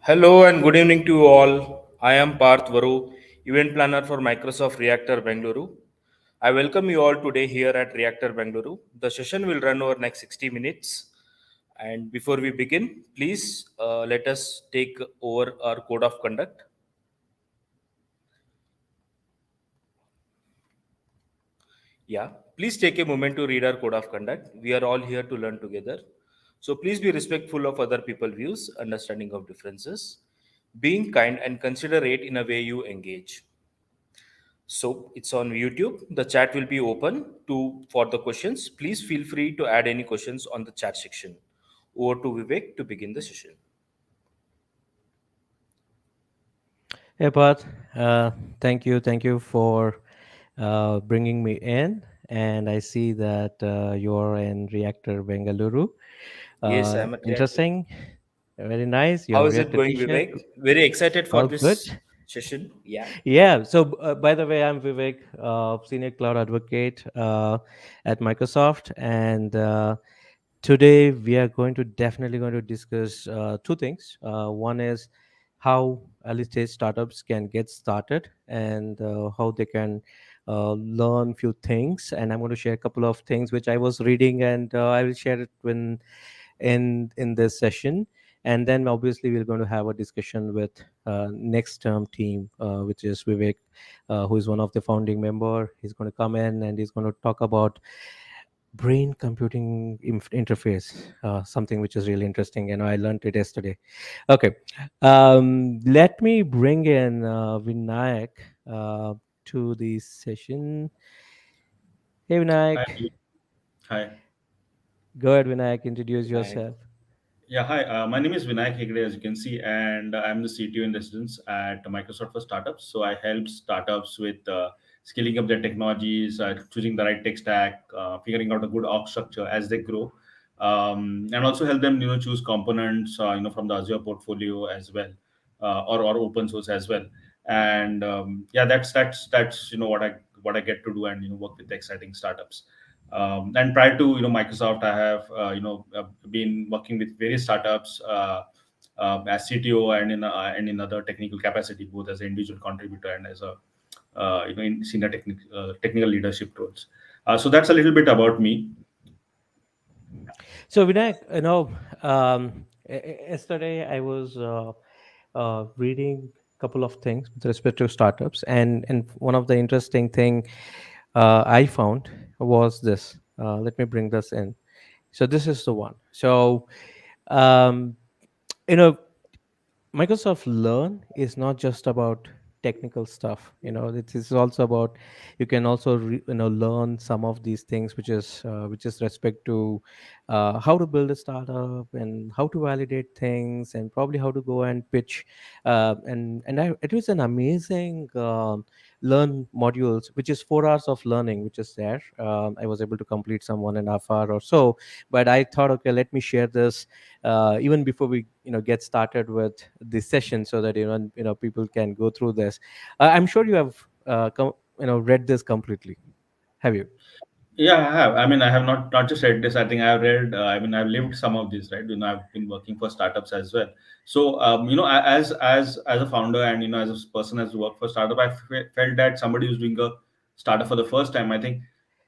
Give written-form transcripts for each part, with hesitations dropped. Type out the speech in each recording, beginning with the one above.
Hello and good evening to you all. I am Parth Varu, event planner for Microsoft Reactor Bengaluru. I welcome you all today here at Reactor Bengaluru. The session will run over next 60 minutes. And before we begin, please let us take over our code of conduct. Yeah, please take a moment to read our code of conduct. We are all here to learn together. So please be respectful of other people's views, understanding of differences, being kind and considerate in a way you engage. So it's on YouTube. The chat will be open to for the questions. Please feel free to add any questions on the chat section. Over to Vivek to begin the session. Hey, Pat. Thank you for bringing me in. And I see that you're in Reactor Bengaluru. Yes, I'm at Reactor. Interesting. Very nice. You How have is it Reactor going, T-shirt. Vivek? Very excited for All good. this session. Yeah. Yeah. So, by the way, I'm Vivek, Senior Cloud Advocate at Microsoft, and today we are definitely going to discuss two things. One is how early stage startups can get started and how they can learn few things. And I'm going to share a couple of things which I was reading, and I will share it when in this session. And then obviously we're going to have a discussion with next term team, which is Vivek, who is one of the founding member. He's going to come in and he's going to talk about brain computing interface, something which is really interesting. I learned it yesterday. Okay. Let me bring in Vinayak uh, to the session. Hey, Hi. Vinayak. Hi. Go ahead, Vinayak, introduce Vinayak. yourself. Yeah, hi. My name is Vinayak Hegde, as you can see, and I'm the CTO in residence at Microsoft for Startups. So I help startups with scaling up their technologies, choosing the right tech stack, figuring out a good org structure as they grow, and also help them, choose components, from the Azure portfolio as well, or open source as well. And yeah, that's what I get to do, and work with exciting startups. And prior to Microsoft, I have been working with various startups as CTO and in other technical capacity, both as an individual contributor and as a in senior technical leadership roles. So that's a little bit about me. So, Vinayak, yesterday I was reading a couple of things with respect to startups, and one of the interesting thing I found was this. Let me bring this in. So this is the one. So um, you know Microsoft Learn is not just about technical stuff. It is also about, you can also learn some of these things, which is respect to how to build a startup and how to validate things and probably how to go and pitch. It was an amazing learn modules, which is 4 hours of learning, which is there. I was able to complete some 1.5 hour or so, but I thought, okay, let me share this even before we get started with this session, so that people can go through this. I'm sure you have read this completely. Have you? Yeah, I have. I mean, I have not just read this. I think I have read. I mean, I've lived some of this, right? I've been working for startups as well. So, as a founder and as a person as worked for startup, I felt that somebody who's doing a startup for the first time, I think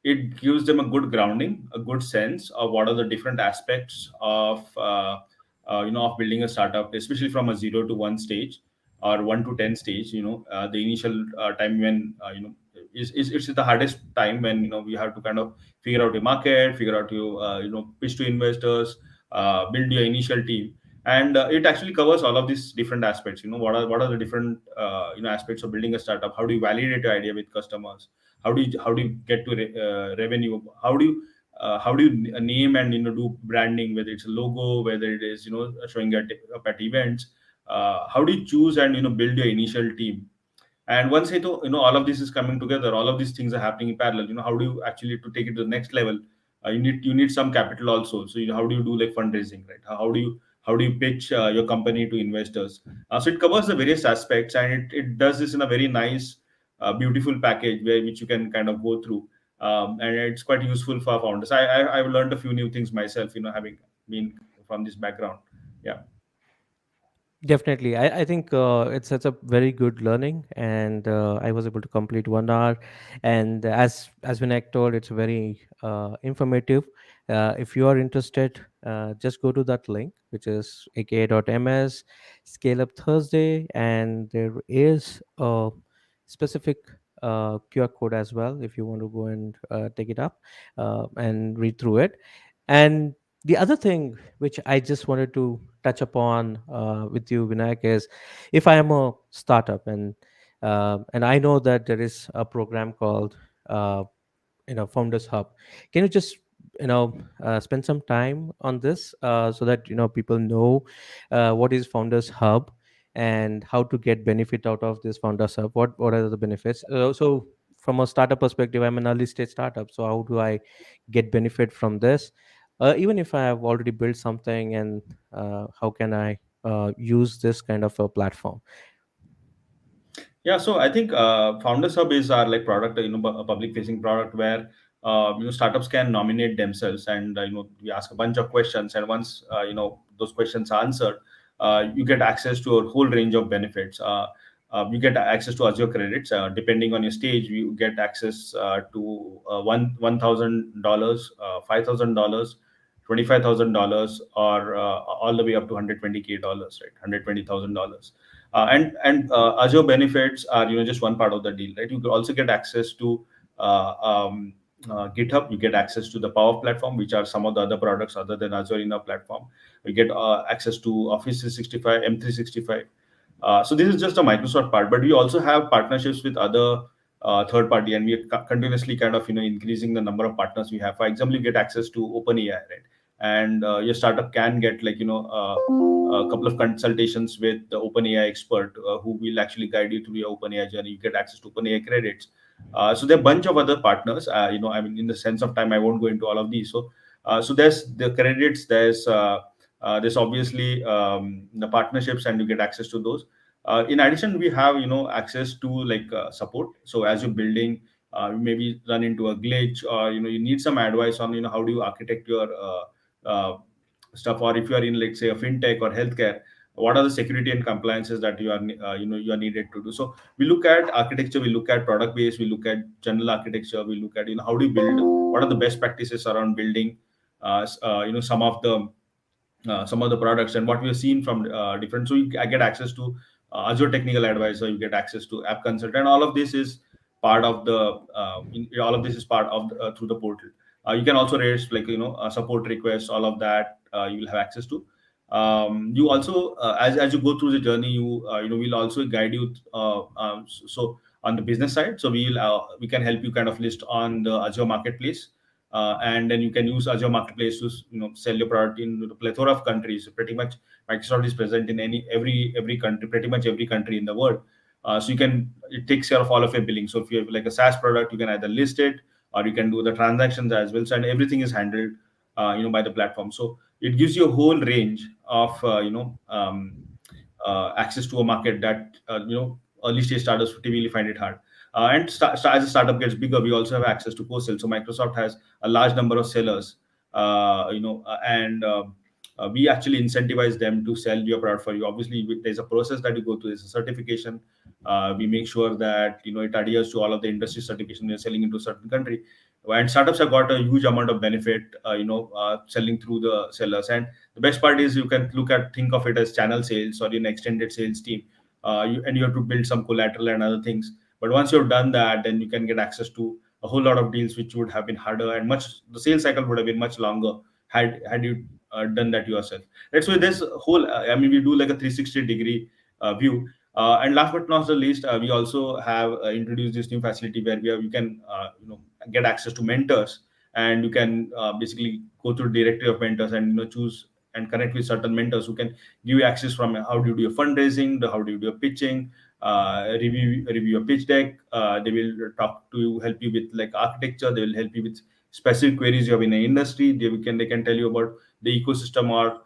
it gives them a good grounding, a good sense of what are the different aspects of building a startup, especially from a 0 to 1 stage or 1 to 10 stage. The initial time when it's the hardest time when we have to kind of figure out your market, figure out your pitch to investors, build your initial team. And it actually covers all of these different aspects. What are the different aspects of building a startup? How do you validate your idea with customers? How do you get to revenue? How do you name and do branding, whether it's a logo, whether it is showing up at events? How do you choose and build your initial team? And once all of this is coming together, all of these things are happening in parallel. How do you actually to take it to the next level? You need some capital also. So how do you do like fundraising, right? How do you pitch your company to investors? So it covers the various aspects, and it does this in a very nice, beautiful package which you can kind of go through. And it's quite useful for founders. I've learned a few new things myself, having been from this background. Yeah. Definitely. I think it's a very good learning, and I was able to complete 1 hour. And as Vinayak told, it's very informative. If you are interested, just go to that link, which is aka.ms Scale Up Thursday, and there is a specific QR code as well if you want to go and take it up and read through it. And the other thing which I just wanted to touch upon with you, Vinayak, is if I am a startup and I know that there is a program called uh, Founders Hub. Can you just spend some time on this so that people know what is Founders Hub and how to get benefit out of this Founders Hub? What are the benefits? So from a startup perspective, I'm an early stage startup, so how do I get benefit from this? Even if I have already built something, and how can I use this kind of a platform? Yeah, so I think Founders Hub is our like product, a public facing product where startups can nominate themselves, and we ask a bunch of questions, and once those questions are answered, you get access to a whole range of benefits. You get access to Azure credits. Depending on your stage, you get access to $1,000, $5,000, $25,000, or all the way up to $120K, right? $120,000. Azure benefits are just one part of the deal, right? You could also get access to GitHub. You get access to the Power Platform, which are some of the other products other than Azure in our platform. You get access to Office 365, M365. So this is just a Microsoft part, but we also have partnerships with other third party, and we are continuously kind of increasing the number of partners we have. For example, you get access to OpenAI, right? And your startup can get a couple of consultations with the OpenAI expert who will actually guide you through your OpenAI journey. You get access to OpenAI credits. So there are a bunch of other partners. I mean, in the sense of time, I won't go into all of these. So there's the credits. There's obviously the partnerships, and you get access to those. In addition, we have access to like support. So as you're building, you maybe run into a glitch, or you need some advice on how do you architect your stuff, or if you are in, let's say, a fintech or healthcare, what are the security and compliances that you are needed to do. So we look at architecture, we look at product base, we look at general architecture, we look at how do you build, what are the best practices around building some of the products, and what we have seen from different. So I get access to Azure Technical Advisor, you get access to App Consultant. All of this is part of all of this is part of through the portal. You can also raise like support requests, all of that you will have access to. You also as you go through the journey, we'll also guide you. So on the business side, so we can help you kind of list on the Azure Marketplace, and then you can use Azure Marketplace to sell your product in a plethora of countries. Pretty much, Microsoft is present in every country, pretty much every country in the world. So it takes care of all of your billing. So if you have like a SaaS product, you can either list it, or you can do the transactions as well. So and everything is handled, by the platform. So it gives you a whole range of access to a market that early stage startups typically find it hard. As a startup gets bigger, we also have access to post sale. So Microsoft has a large number of sellers, and we actually incentivize them to sell your product for you. Obviously, there's a process that you go through. There's a certification. We make sure that it adheres to all of the industry certification you're selling into a certain country. And startups have got a huge amount of benefit, selling through the sellers. And the best part is you can think of it as channel sales or an extended sales team, and you have to build some collateral and other things. But once you've done that, then you can get access to a whole lot of deals, which would have been harder, and the sales cycle would have been much longer had you done that yourself. That's why this whole, I mean, we do like a 360-degree view. And last but not the least, we also have introduced this new facility where you can get access to mentors, and you can basically go through directory of mentors and choose and connect with certain mentors who can give you access from how do you do your fundraising, how do you do your pitching, review your pitch deck. They will talk to you, help you with like architecture. They will help you with specific queries you have in the industry. They can tell you about the ecosystem, or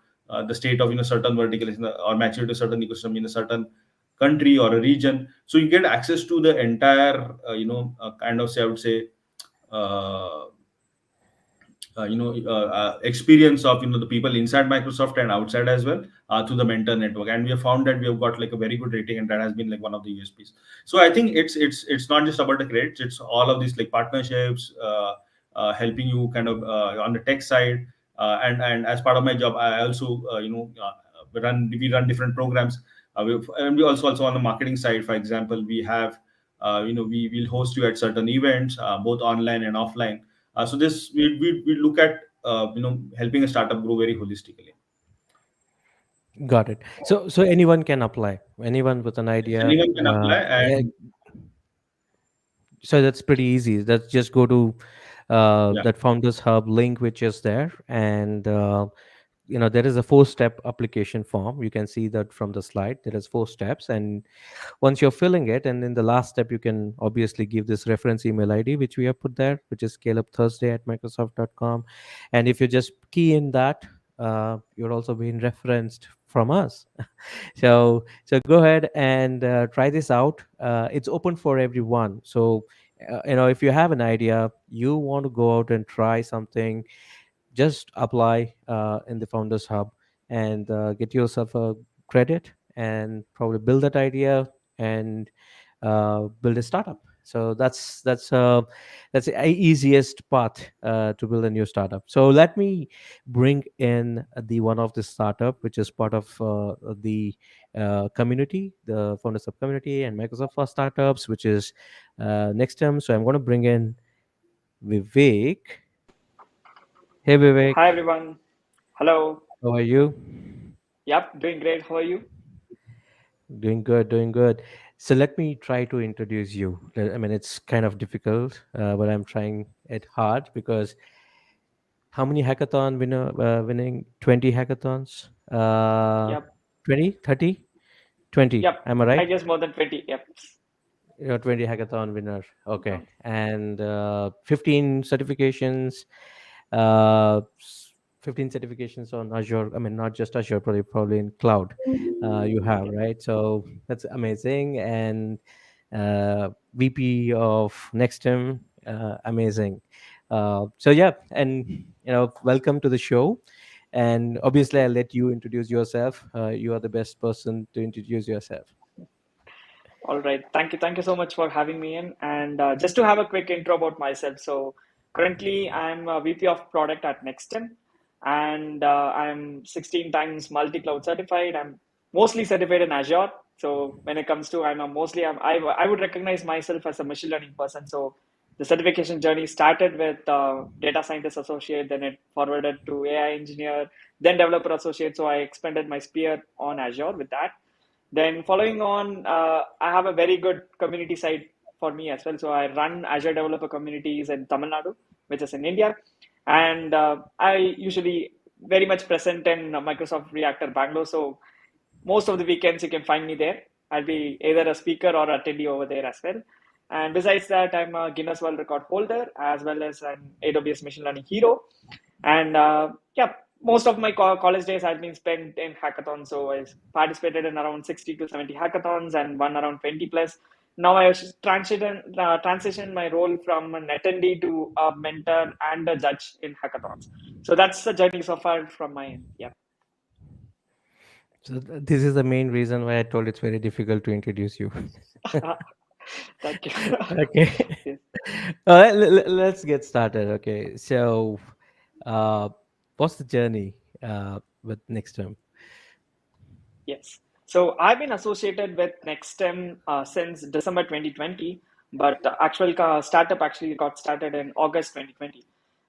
the state of certain verticals or maturity to certain ecosystem in a certain country or a region. So you get access to the entire kind of, say, I would say, uh, experience of the people inside Microsoft and outside as well, through the mentor network. And we have found that we have got like a very good rating, and that has been like one of the USPs. So I think it's not just about the credits, it's all of these like partnerships, helping you kind of on the tech side. And as part of my job, I also we run different programs. And we also on the marketing side, for example, we have we will host you at certain events, both online and offline. So this we look at helping a startup grow very holistically. Got it. So anyone can apply. Anyone with an idea. Anyone can apply, Yeah, and so that's pretty easy. Let's just go to yeah, that Founders Hub link, which is there, and there is a 4-step application form. You can see that from the slide. There is 4 steps, and once you're filling it, and in the last step, you can obviously give this reference email ID, which we have put there, which is scaleupthursday@microsoft.com. And if you just key in that, you're also being referenced from us. So go ahead and try this out. It's open for everyone. So if you have an idea, you want to go out and try something, just apply in the Founders Hub and get yourself a credit and probably build that idea and build a startup. So that's the easiest path to build a new startup. So let me bring in the one of the startup which is part of the community, the Founders Hub community, and Microsoft for Startups, which is NexStem. So I'm going to bring in Vivek. Hey Hi Vivek, everyone. Hello. how are you? Yep, doing great. How are you? Doing good, doing good. So let me try to introduce you. I mean, it's kind of difficult, but I'm trying it hard because how many hackathon winning? 20 hackathons? Yep. 20, 30, 20. Yep. Am I I right? guess more than 20. Yep. 20 hackathon winner. Okay. Hackathon. And 15 certifications. Uh, s- 15 certifications on Azure. I mean, not just Azure, probably in cloud. You have, Yep. right? So that's amazing. And VP of NextEm, amazing. So yeah, and welcome to the show. And Thank obviously, you. I'll let you introduce yourself. You are the best person to introduce yourself. All right. Thank you. Thank you so much for having me in. And just to have a quick intro about myself. So currently, I'm a VP of product at NextStem, and I'm 16 times multi-cloud certified. I'm mostly certified in Azure. So when it comes to, I would recognize myself as a machine learning person. So the certification journey started with data scientist associate, then it forwarded to AI engineer, then developer associate. So I expanded my sphere on Azure with that. Then following on, I have a very good community side for me as well. So I run Azure Developer Communities in Tamil Nadu, which is in India, and I usually very much present in Microsoft Reactor Bangalore. So most of the weekends you can find me there. I'll be either a speaker or attendee over there as well. And besides that, I'm a Guinness World Record Holder as well as an AWS Machine Learning Hero. And yeah, most of my college days have been spent in hackathons. So I participated in around 60 to 70 hackathons and won around 20 plus. Now I transitioned my role from an attendee to a mentor and a judge in hackathons. So that's the journey so far from my end. Yeah. So this is the main reason why I told it's very difficult to introduce you. Thank you. Okay. Yes. All right, let's get started. Okay. So, uh, what's the journey with next term? Yes. So I've been associated with NextStem since December 2020, but the actual startup actually got started in August 2020.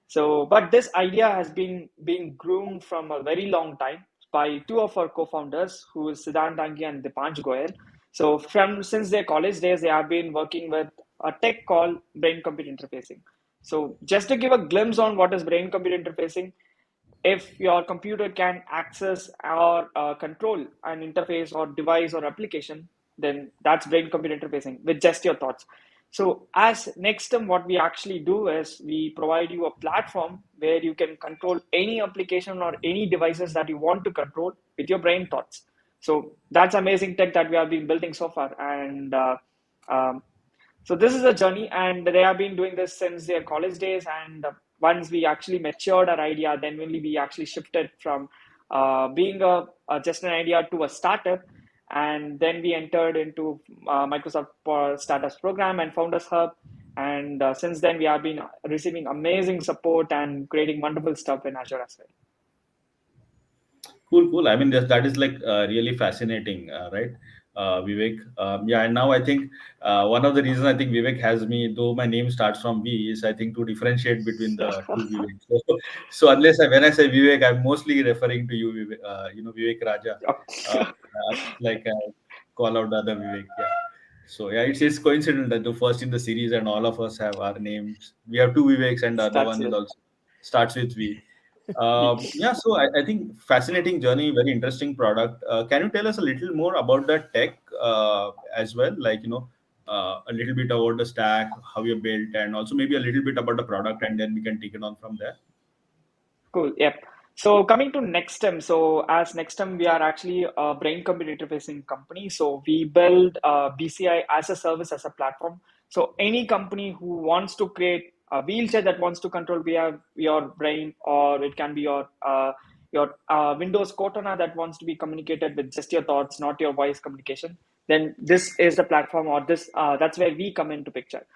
So, but this idea has been being groomed from a very long time by two of our co-founders, who is Siddhant Dangi and Dipanj Goyal. So, from since their college days, they have been working with a tech called brain-computer interfacing. So, just to give a glimpse on what is brain-computer interfacing, if your computer can access or control an interface or device or application, then that's brain computer interfacing with just your thoughts. So as Nextem, what we actually do is we provide you a platform where you can control any application or any devices that you want to control with your brain thoughts. So that's amazing tech that we have been building so far. And um, so this is a journey, and they have been doing this since their college days. And once we actually matured our idea, then only we actually shifted from being just an idea to a startup. And then we entered into Microsoft Startups Program and Founders Hub. And since then, we have been receiving amazing support and creating wonderful stuff in Azure as well. Cool, cool. I mean, that is like really fascinating, right, Vivek? Yeah, and now I think one of the reasons I think Vivek has me, though my name starts from V, is I think to differentiate between the two Vivek. So unless when I say Vivek, I'm mostly referring to you, Vivek, Vivek Raja. Like call out the other Vivek. Yeah. So yeah, it's coincidental that the first in the series and all of us have our names. We have two Viveks, and the other Starts one is with also starts with V. V. Yeah, so I think fascinating journey, very interesting product. Can you tell us a little more about the tech as well? Like, a little bit about the stack, how you built, and also maybe a little bit about the product, and then we can take it on from there. Cool. Yep. So coming to NexStem, so as NexStem, we are actually a brain computer interfacing company. So we build BCI as a service, as a platform. So any company who wants to create a wheelchair that wants to control via your brain, or it can be your Windows Cortana that wants to be communicated with just your thoughts, not your voice communication, then this is the platform, or this that's where we come into picture.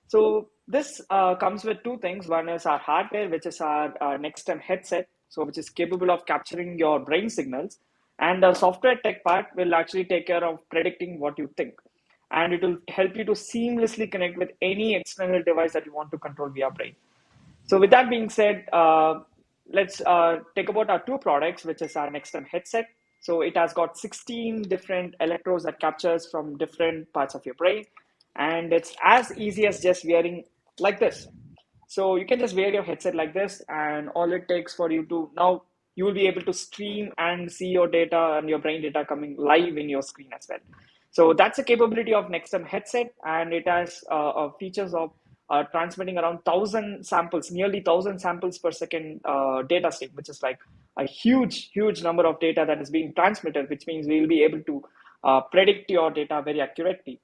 So this comes with two things. One is our hardware, which is our NextStem headset, so which is capable of capturing your brain signals, and the software tech part will actually take care of predicting what you think, and it will help you to seamlessly connect with any external device that you want to control via brain. So with that being said, let's take about our two products, which is our NextStem headset. So it has got 16 different electrodes that captures from different parts of your brain, and it's as easy as just wearing like this. So you can just wear your headset like this, and all it takes for you to now you will be able to stream and see your data and your brain data coming live in your screen as well. So that's a capability of NextStem headset, and it has features of transmitting around 1,000 samples, nearly 1,000 samples per second data stream, which is like a huge number of data that is being transmitted, which means we will be able to predict your data very accurately.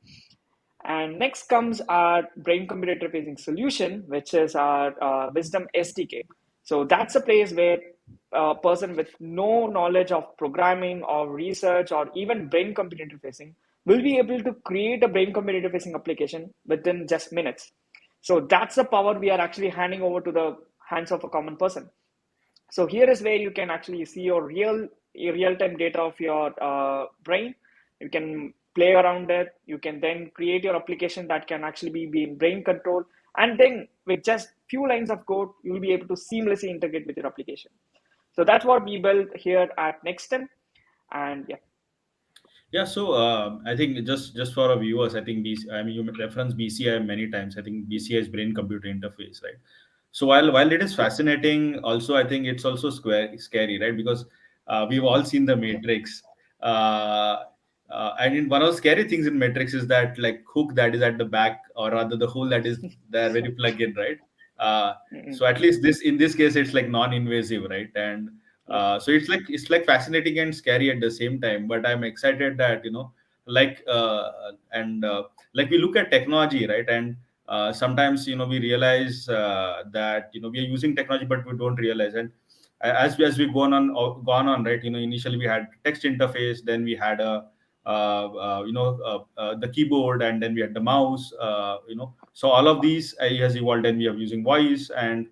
And next comes our brain computer interfacing solution, which is our Wisdom SDK. So that's a place where a person with no knowledge of programming or research or even brain computer interfacing will be able to create a brain computer interfacing application within just minutes. So that's the power we are actually handing over to the hands of a common person. So here is where you can actually see your real-time data of your brain. You can play around it. You can then create your application that can actually be in brain control. And then with just few lines of code, you'll be able to seamlessly integrate with your application. So that's what we built here at NextStem. And yeah. Yeah, so I think just for our viewers, I think I mean, you reference BCI many times. I think BCI is brain computer interface, right? So while it is fascinating, also I think it's also scary, right? Because we've all seen the Matrix, uh, and in one of the scary things in Matrix is that like hook that is at the back, or rather the hole that is there when you plug in, right? Uh, so at least this in this case it's like non-invasive, right? And Yes. so it's like fascinating and scary at the same time. But I'm excited that like and like we look at technology, right? And sometimes we realize that we are using technology but we don't realize. And as we gone on, right, initially we had text interface, then we had the keyboard, and then we had the mouse, so all of these has evolved, and we are using voice, and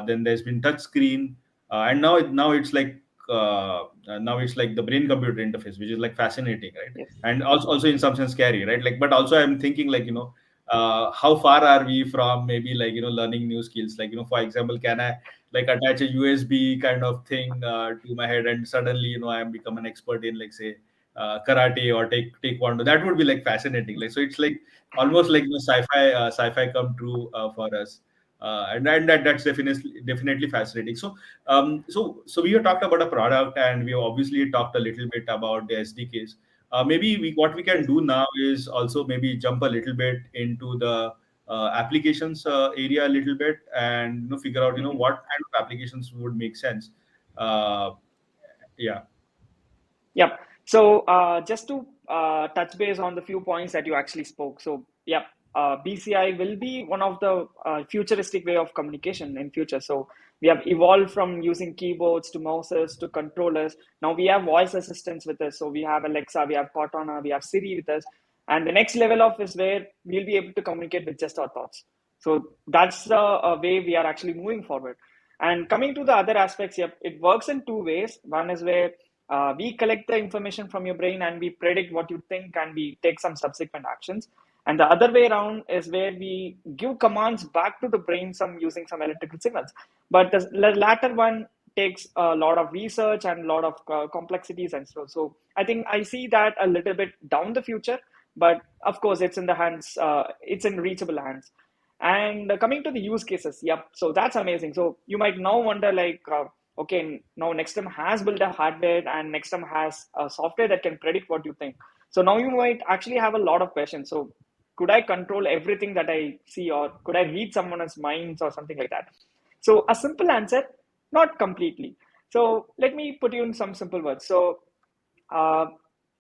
then there's been touch screen, and now it's like the brain computer interface, which is like fascinating, right? Yes. And also in some sense scary, right? Like, but also I'm thinking like how far are we from maybe like learning new skills, like for example, can I like attach a USB kind of thing to my head, and suddenly I am become an expert in, like, say, karate or take taekwondo. That would be like fascinating, like, so it's like almost like sci-fi come true for us. And that's definitely fascinating. So we have talked about a product, and we have obviously talked a little bit about the SDKs. Maybe what we can Yes. do now is also maybe jump a little bit into the applications area a little bit, and figure out what kind of applications would make sense. Uh, yeah. Yep. So just to touch base on the few points that you actually spoke. So, yep. BCI will be one of the futuristic way of communication in future. So we have evolved from using keyboards to mouses to controllers. Now we have voice assistants with us. So we have Alexa, we have Cortana, we have Siri with us. And the next level of is where we'll be able to communicate with just our thoughts. So that's a way we are actually moving forward. And coming to the other aspects, yep, it works in two ways. One is where we collect the information from your brain and we predict what you think and we take some subsequent actions. And the other way around is where we give commands back to the brain using some electrical signals. But the latter one takes a lot of research and a lot of complexities and so. So I think I see that a little bit down the future, but of course it's in the hands, it's in reachable hands. And coming to the use cases, yep. So that's amazing. So you might now wonder like, okay, now NexStem has built a hardware and NexStem has a software that can predict what you think. So now you might actually have a lot of questions. So could I control everything that I see, or could I read someone's minds or something like that? So a simple answer, not completely. So let me put you in some simple words. So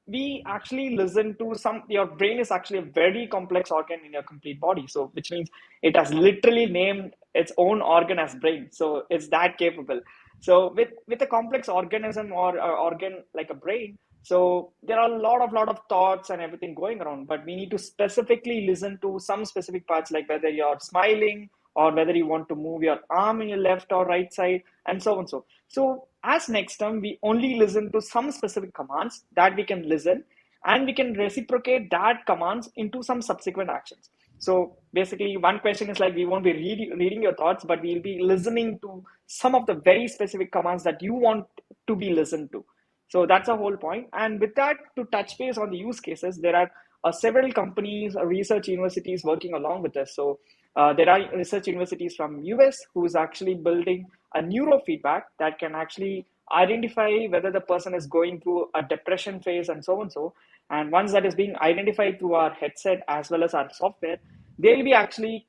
we actually listen to your brain is actually a very complex organ in your complete body. So which means it has literally named its own organ as brain. So it's that capable. So with a complex organism or organ like a brain, so there are a lot of thoughts and everything going around, but we need to specifically listen to some specific parts, like whether you're smiling or whether you want to move your arm in your left or right side, and so on. So as NexStem, we only listen to some specific commands that we can listen, and we can reciprocate that commands into some subsequent actions. So basically, one question is like, we won't be reading your thoughts, but we'll be listening to some of the very specific commands that you want to be listened to. So that's the whole point. And with that, to touch base on the use cases, there are several companies, research universities working along with us. So there are research universities from US who's actually building a neurofeedback that can actually identify whether the person is going through a depression phase and so on. So, and once that is being identified through our headset as well as our software, they'll be actually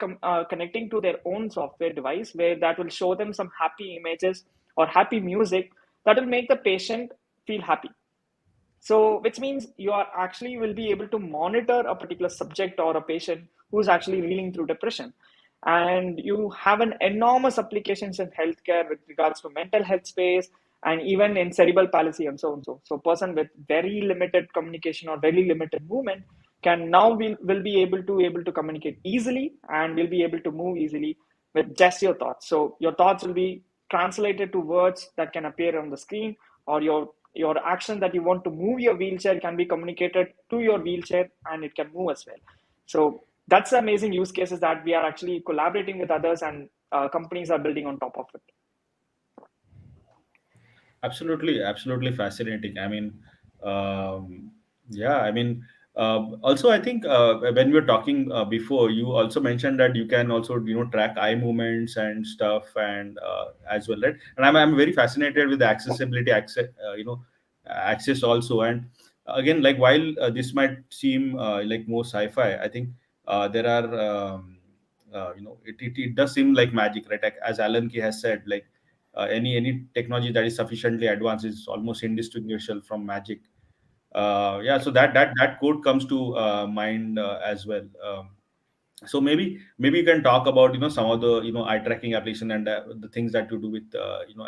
connecting to their own software device, where that will show them some happy images or happy music that will make the patient feel happy. So which means you are actually will be able to monitor a particular subject or a patient who's actually reeling through depression. And you have an enormous applications in healthcare with regards to mental health space, and even in cerebral palsy and so on. So person with very limited communication or very limited movement can now will be able to communicate easily, and will be able to move easily with just your thoughts. So your thoughts will be translated to words that can appear on the screen, or your action that you want to move your wheelchair can be communicated to your wheelchair, and it can move as well. So that's amazing use cases that we are actually collaborating with others, and companies are building on top of it. Absolutely fascinating. I mean, yeah, I mean, also I think when we were talking before, you also mentioned that you can also track eye movements and stuff, and as well, right? And I'm very fascinated with the accessibility access, access also. And again, like while this might seem like more sci-fi, I think there are it does seem like magic, right? Like, as Alan Key has said, like any technology that is sufficiently advanced is almost indistinguishable from magic. Yeah, so that quote comes to mind as well. So maybe you can talk about some of the eye tracking application and the things that you do with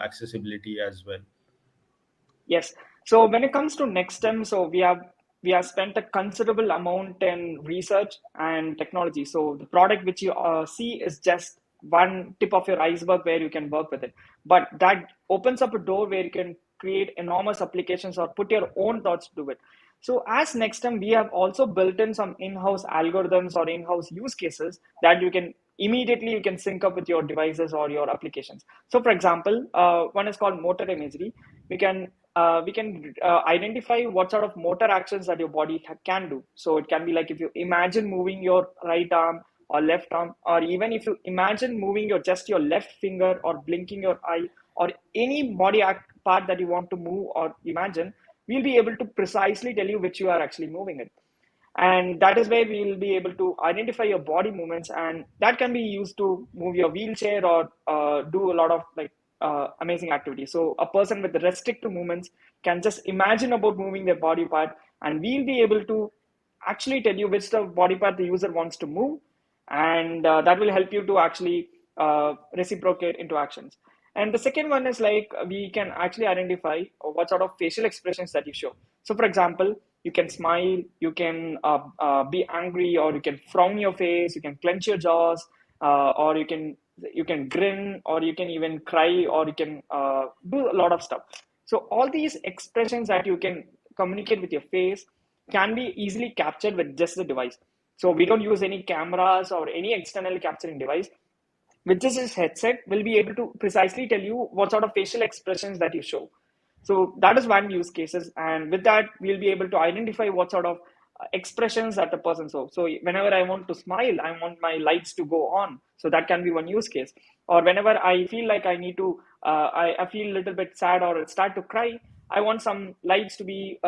accessibility as well. Yes. So when it comes to NexStem, so we have spent a considerable amount in research and technology. So the product which you see is just one tip of your iceberg where you can work with it. But that opens up a door where you can create enormous applications or put your own thoughts to it. So as NexStem, we have also built in some in-house algorithms or in-house use cases that you can sync up with your devices or your applications. So for example, one is called motor imagery. We can identify what sort of motor actions that your body can do. So it can be like if you imagine moving your right arm or left arm, or even if you imagine moving just your left finger or blinking your eye, or any part that you want to move or imagine, we'll be able to precisely tell you which you are actually moving it. And that is where we'll be able to identify your body movements, and that can be used to move your wheelchair or do a lot of amazing activities. So a person with restricted movements can just imagine about moving their body part, and we'll be able to actually tell you which the body part the user wants to move, and that will help you to actually reciprocate into actions. And the second one is like we can actually identify what sort of facial expressions that you show. So, for example, you can smile, you can be angry, or you can frown your face, you can clench your jaws, or you can grin, or you can even cry, or you can do a lot of stuff. So all these expressions that you can communicate with your face can be easily captured with just the device. So we don't use any cameras or any external capturing device. With just this headset, we'll be able to precisely tell you what sort of facial expressions that you show. So that is one use cases, and with that, we'll be able to identify what sort of expressions that the person shows. So whenever I want to smile, I want my lights to go on. So that can be one use case. Or whenever I feel like I need to, I feel a little bit sad or start to cry, I want some lights to be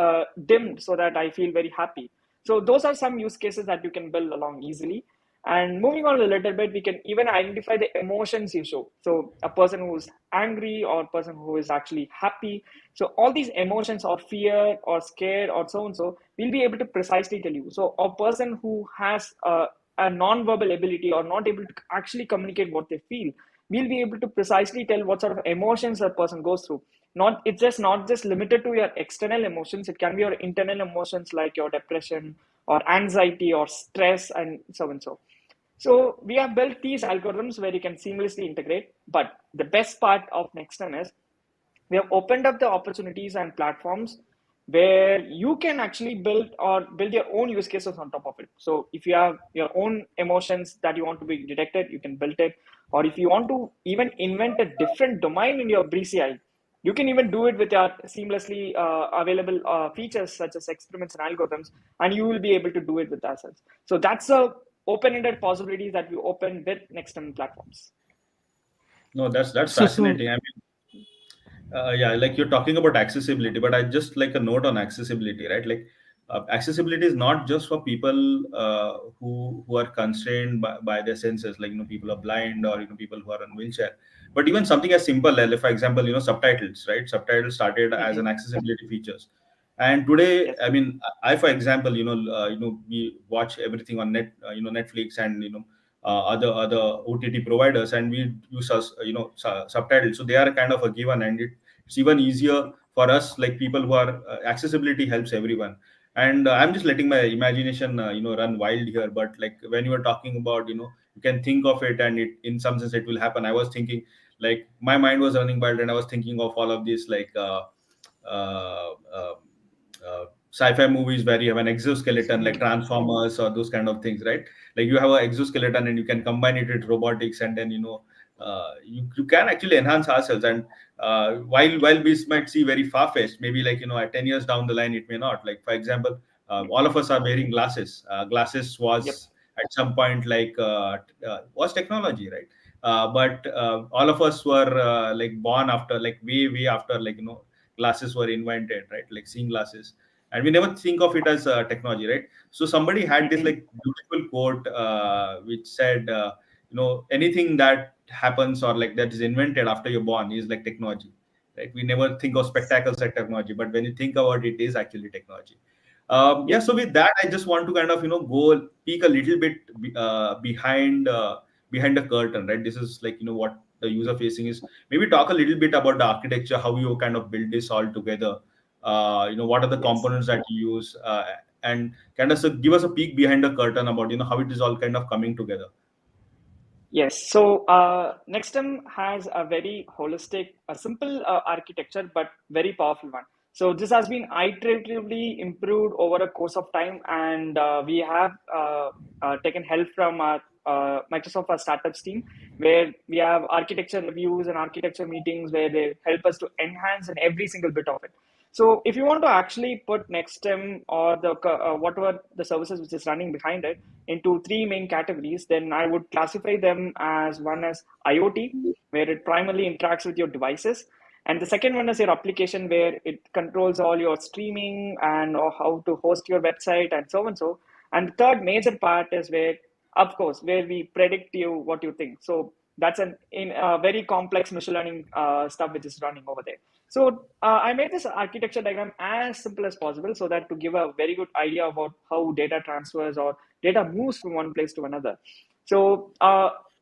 dimmed so that I feel very happy. So those are some use cases that you can build along easily. And moving on a little bit, we can even identify the emotions you show. So a person who's angry or a person who is actually happy. So all these emotions or fear or scared or so and so, we'll be able to precisely tell you. So a person who has a non-verbal ability or not able to actually communicate what they feel, we'll be able to precisely tell what sort of emotions a person goes through. It's not just limited to your external emotions. It can be your internal emotions like your depression or anxiety or stress and so and so. So we have built these algorithms where you can seamlessly integrate. But the best part of NextStem is we have opened up the opportunities and platforms where you can actually build your own use cases on top of it. So if you have your own emotions that you want to be detected, you can build it. Or if you want to even invent a different domain in your BCI, you can even do it with your seamlessly available features such as experiments and algorithms, and you will be able to do it with ourselves. So that's a open-ended possibilities that we open with NextStem platforms. No, that's So fascinating. I mean, yeah, like you're talking about accessibility, but I just like a note on accessibility, right? Like accessibility is not just for people who are constrained by their senses, like people are blind, or people who are in wheelchair, but even something as simple, like for example, subtitles, right? Subtitles started as an Mm-hmm. accessibility features, and today, Yes. I mean, I, for example, we watch everything on Netflix and other OTT providers, and we use subtitles. So they are kind of a given, and it's even easier for us, like people who are accessibility helps everyone. And I'm just letting my imagination run wild here, but like when you were talking about you can think of it, and it in some sense it will happen. I was thinking, like my mind was running wild, and I was thinking of all of these, like uh, uh, sci-fi movies where you have an exoskeleton, like Transformers or those kind of things, right? Like you have an exoskeleton and you can combine it with robotics, and then you can actually enhance ourselves. And while we might see very far-fetched, maybe like at 10 years down the line it may not. Like for example, all of us are wearing glasses. Glasses Yep. was at some point like was technology, right? But all of us were like born after, like way after, like glasses were invented, right? Like seeing glasses, and we never think of it as technology, right? So somebody had this Mm-hmm. like beautiful quote which said, anything that happens or like that is invented after you're born is like technology, right? We never think of spectacles as technology, but when you think about it, it is actually technology. Yeah, Yep. so with that, I just want to kind of go peek a little bit behind the curtain, right? This is like what the user facing is. Maybe talk a little bit about the architecture, how you kind of build this all together. What are the Yes. components that you use, and kind of so give us a peek behind the curtain about how it is all kind of coming together. Yes. So NextStem has a very holistic, a simple architecture, but very powerful one. So this has been iteratively improved over a course of time, and we have taken help from our Microsoft Startups team, where we have architecture reviews and architecture meetings where they help us to enhance in every single bit of it. So if you want to actually put NextStem or the whatever the services which is running behind it into three main categories, then I would classify them as one as IoT, where it primarily interacts with your devices. And the second one is your application, where it controls all your streaming and or how to host your website and so and so. And the third major part is where, of course, where we predict you what you think. So That's an in very complex machine learning stuff which is running over there. So I made this architecture diagram as simple as possible so that to give a very good idea about how data transfers or data moves from one place to another. So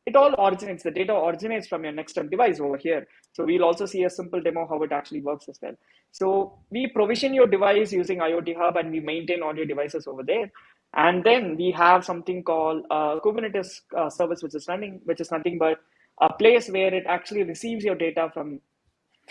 it all originates, the data originates from your NexStem device over here. So we'll also see a simple demo how it actually works as well. So we provision your device using IoT Hub and we maintain all your devices over there. And then we have something called Kubernetes service, which is running, which is nothing but a place where it actually receives your data from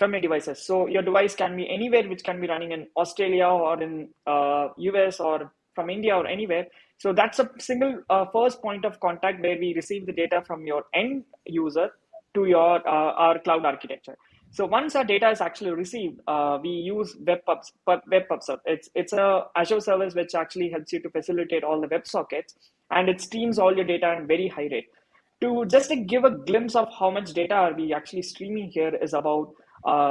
your devices. So your device can be anywhere, which can be running in Australia or in US or from India or anywhere. So that's a single first point of contact where we receive the data from your end user to your our cloud architecture. So once our data is actually received, we use WebPub. It's a Azure service which actually helps you to facilitate all the WebSockets, and it streams all your data at very high rate. To just to give a glimpse of how much data are we actually streaming here is about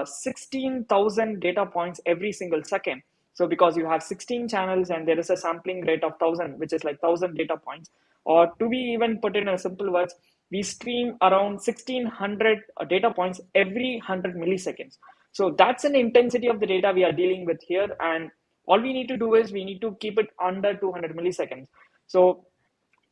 16,000 data points every single second. So because you have 16 channels and there is a sampling rate of 1,000, which is like 1,000 data points, or to be even put in a simple words, we stream around 1,600 data points every 100 milliseconds. So that's an intensity of the data we are dealing with here. And all we need to do is we need to keep it under 200 milliseconds. So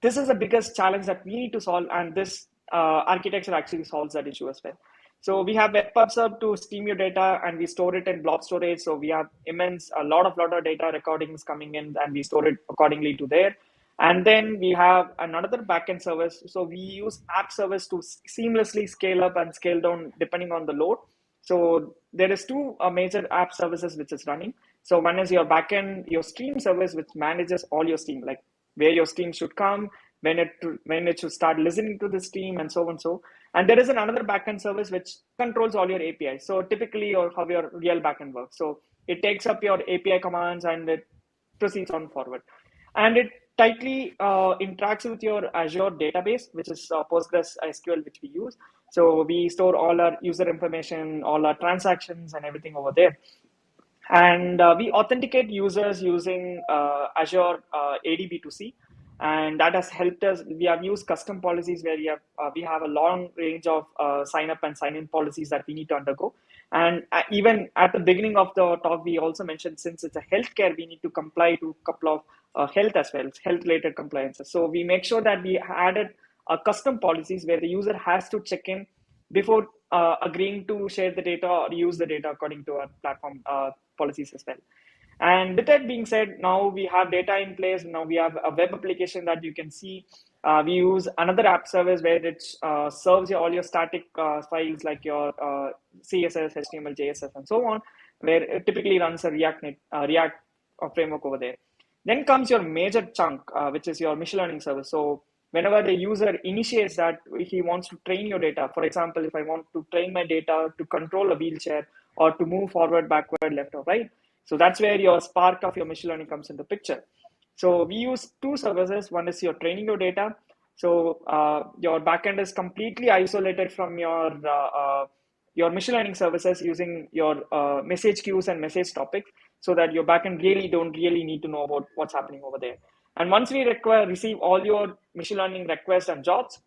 this is the biggest challenge that we need to solve, and this architecture actually solves that issue as well. So we have WebPub to stream your data, and we store it in blob storage. So we have a lot of data recordings coming in, and we store it accordingly to there. And then we have another backend service. So we use app service to seamlessly scale up and scale down depending on the load. So there is two major app services which is running. So one is your backend, your stream service, which manages all your stream, like where your stream should come, when it should start listening to the stream, and so on. And there is another backend service which controls all your APIs. So typically, or how your real backend works. So it takes up your API commands and it proceeds on forward. And it tightly interacts with your Azure database, which is Postgres SQL, which we use. So we store all our user information, all our transactions, and everything over there. And we authenticate users using Azure AD B2C, and that has helped us. We have used custom policies where we have a long range of sign up and sign in policies that we need to undergo. And even at the beginning of the talk, we also mentioned, since it's a healthcare, we need to comply to a couple of health as well, health related compliances. So we make sure that we added custom policies where the user has to check in before agreeing to share the data or use the data according to our platform policies as well. And with that being said, now we have data in place. Now we have a web application that you can see. We use another app service where it serves all your static files like your CSS, HTML, JSF, and so on, where it typically runs a React framework over there. Then comes your major chunk, which is your machine learning service. So whenever the user initiates that he wants to train your data, for example, if I want to train my data to control a wheelchair or to move forward, backward, left, or right, so that's where your spark of your machine learning comes into picture. So we use two services. One is your training your data. So your backend is completely isolated from your machine learning services using your message queues and message topics, so that your backend don't really need to know about what's happening over there. And once we receive all your machine learning requests and jobs,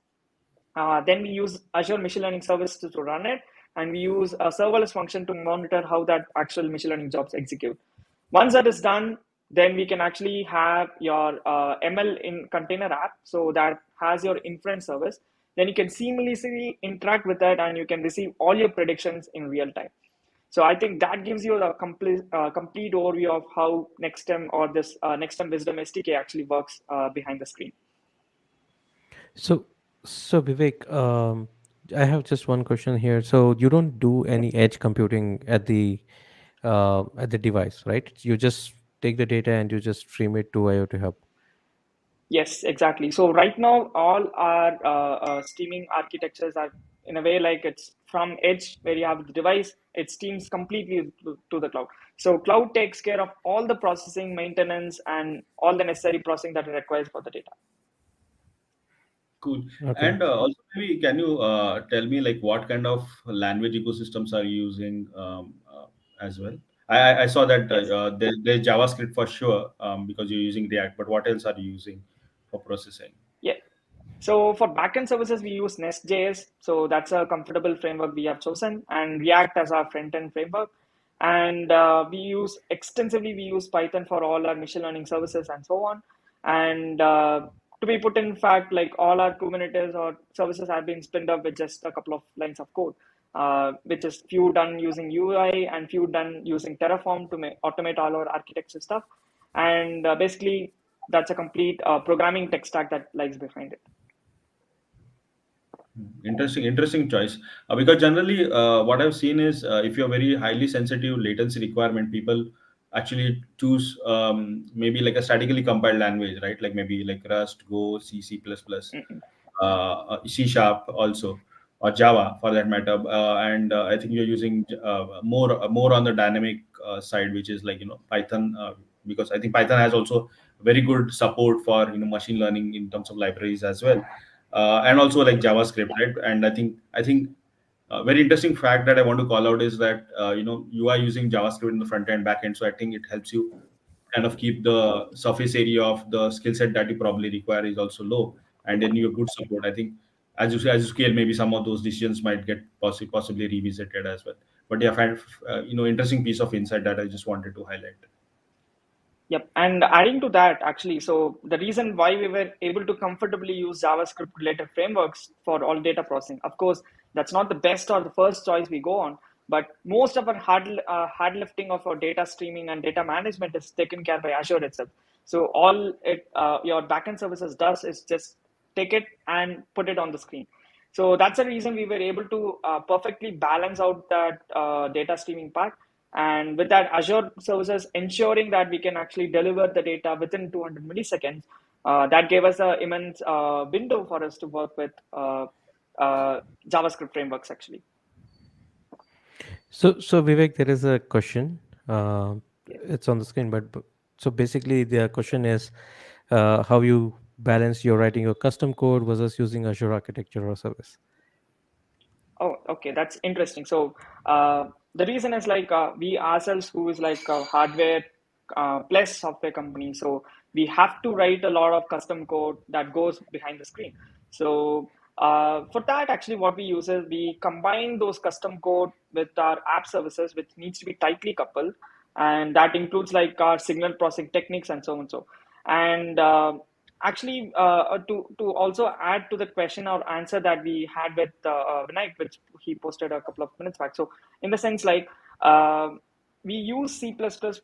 then we use Azure Machine Learning Service to run it, and we use a serverless function to monitor how that actual machine learning jobs execute. Once that is done, then we can actually have your ML in container app, so that has your inference service. Then you can seamlessly interact with that, and you can receive all your predictions in real time. So I think that gives you a complete overview of how NexStem or this NexStem Wisdom SDK actually works behind the screen. So, Vivek, I have just one question here. So you don't do any edge computing at the device, right? You just take the data and you just stream it to IoT Hub. Yes, exactly. So right now, all our streaming architectures are in a way like it's from edge where you have the device, it streams completely to the cloud. So cloud takes care of all the processing, maintenance, and all the necessary processing that it requires for the data. Cool. Okay. And also, maybe can you tell me like what kind of language ecosystems are you using as well? I saw that Yes. there's JavaScript for sure because you're using React, but what else are you using for processing? Yeah. So for backend services, we use Nest.js. So that's a comfortable framework we have chosen, and React as our front-end framework. And we use Python for all our machine learning services and so on. And to be put in fact, like all our Kubernetes or services have been spinned up with just a couple of lines of code, which is few done using UI and few done using Terraform to automate all our architecture stuff. And basically, that's a complete programming tech stack that lies behind it. Interesting choice. Because generally, what I've seen is if you're very highly sensitive latency requirement, people actually choose maybe like a statically compiled language, right? Like maybe like Rust, Go, C, C++, Mm-mm. C Sharp also, or Java for that matter. And I think you're using more on the dynamic side, which is like Python, because I think Python has also very good support for machine learning in terms of libraries as well, and also like JavaScript, right? And I think very interesting fact that I want to call out is that you are using JavaScript in the front end, back end, so I think it helps you kind of keep the surface area of the skill set that you probably require is also low, and then you have good support. I think as you scale, maybe some of those decisions might get possibly revisited as well. But yeah, find interesting piece of insight that I just wanted to highlight. Yep. And adding to that, actually, so the reason why we were able to comfortably use JavaScript related frameworks for all data processing, of course, that's not the best or the first choice we go on, but most of our hard lifting of our data streaming and data management is taken care by Azure itself. So all your backend services does is just take it and put it on the screen. So that's the reason we were able to perfectly balance out that data streaming part. And with that, Azure services ensuring that we can actually deliver the data within 200 milliseconds, that gave us an immense window for us to work with JavaScript frameworks actually. So Vivek, there is a question. Yeah. It's on the screen, but so basically the question is how you balance your writing your custom code versus using Azure architecture or service. Oh, okay, that's interesting. So the reason is like we ourselves, who is like a hardware plus software company, so we have to write a lot of custom code that goes behind the screen. So for that, actually, what we use is we combine those custom code with our app services, which needs to be tightly coupled, and that includes like our signal processing techniques and so on. So and actually, to also add to the question or answer that we had with Vinayak, which he posted a couple of minutes back. So, in the sense, like we use C++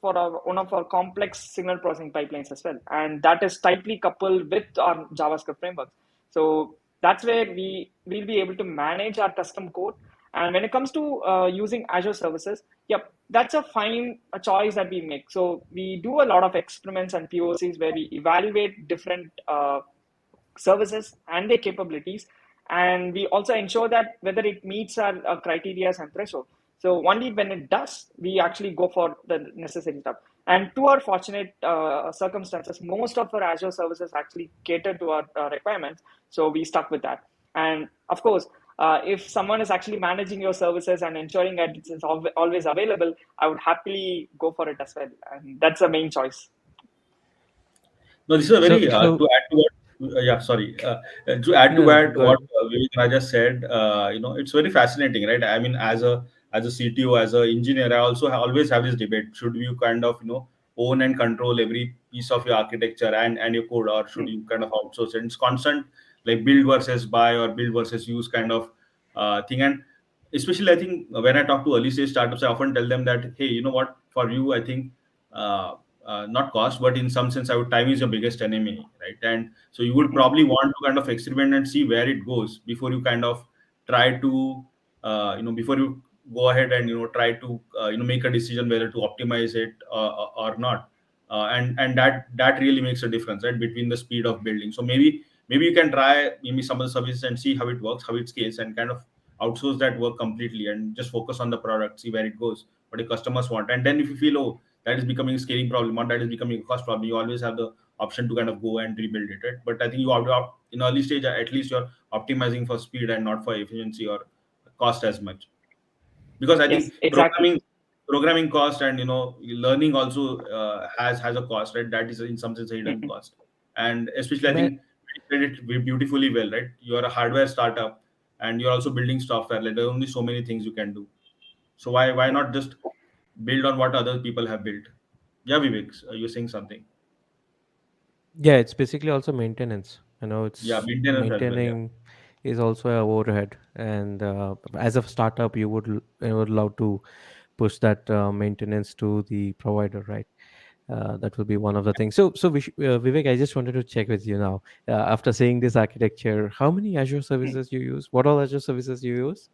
for one of our complex signal processing pipelines as well, and that is tightly coupled with our JavaScript framework. So that's where we will be able to manage our custom code. And when it comes to using Azure services, yep, that's a choice that we make. So we do a lot of experiments and POCs where we evaluate different services and their capabilities, and we also ensure that whether it meets our criteria and threshold. So only when it does, we actually go for the necessary stuff. And to our fortunate circumstances, most of our Azure services actually cater to our requirements. So we stuck with that. And of course, if someone is actually managing your services and ensuring that it's always available, I would happily go for it as well. And that's the main choice. No, this is a very So to add to what yeah, sorry, to add to no, no, what go ahead. Vivek Raja said. It's very fascinating, right? I mean, as a CTO, as an engineer, I also always have this debate: should you kind of own and control every piece of your architecture and your code, or should Hmm. you kind of outsource it? It's constant, like build versus buy or build versus use kind of thing. And especially, I think when I talk to early stage startups, I often tell them that, hey, you know what? For you, I think. Not cost, but in some sense, I would time is your biggest enemy, right? And so you would Hmm. probably want to kind of experiment and see where it goes before you kind of try to, before you go ahead and try to make a decision whether to optimize it or not. And that really makes a difference, right, between the speed of building. So maybe you can try maybe some of the services and see how it works, how it scales, and kind of outsource that work completely and just focus on the product, see where it goes, what your customers want. And then if you feel, oh, that is becoming a scaling problem or that is becoming a cost problem, you always have the option to kind of go and rebuild it, right? But I think you have to, in early stage, at least you're optimizing for speed and not for efficiency or cost as much. Because I Yes, think exactly. programming cost and learning also has a cost, right? That is in some sense a hidden Hmm. cost. And especially I Can I? think said it beautifully well, right? You are a hardware startup, and you're also building software. Like, there are only so many things you can do. So why not just build on what other people have built? Yeah, Vivek, you're saying something. Yeah, it's basically also maintenance. Yeah, It's maintenance as well. Yeah. maintaining is also a overhead, and as a startup, you would love to push that maintenance to the provider, right? That will be one of the things. Vivek, I just wanted to check with you now. After seeing this architecture, how many Azure services you use? What all Azure services you use?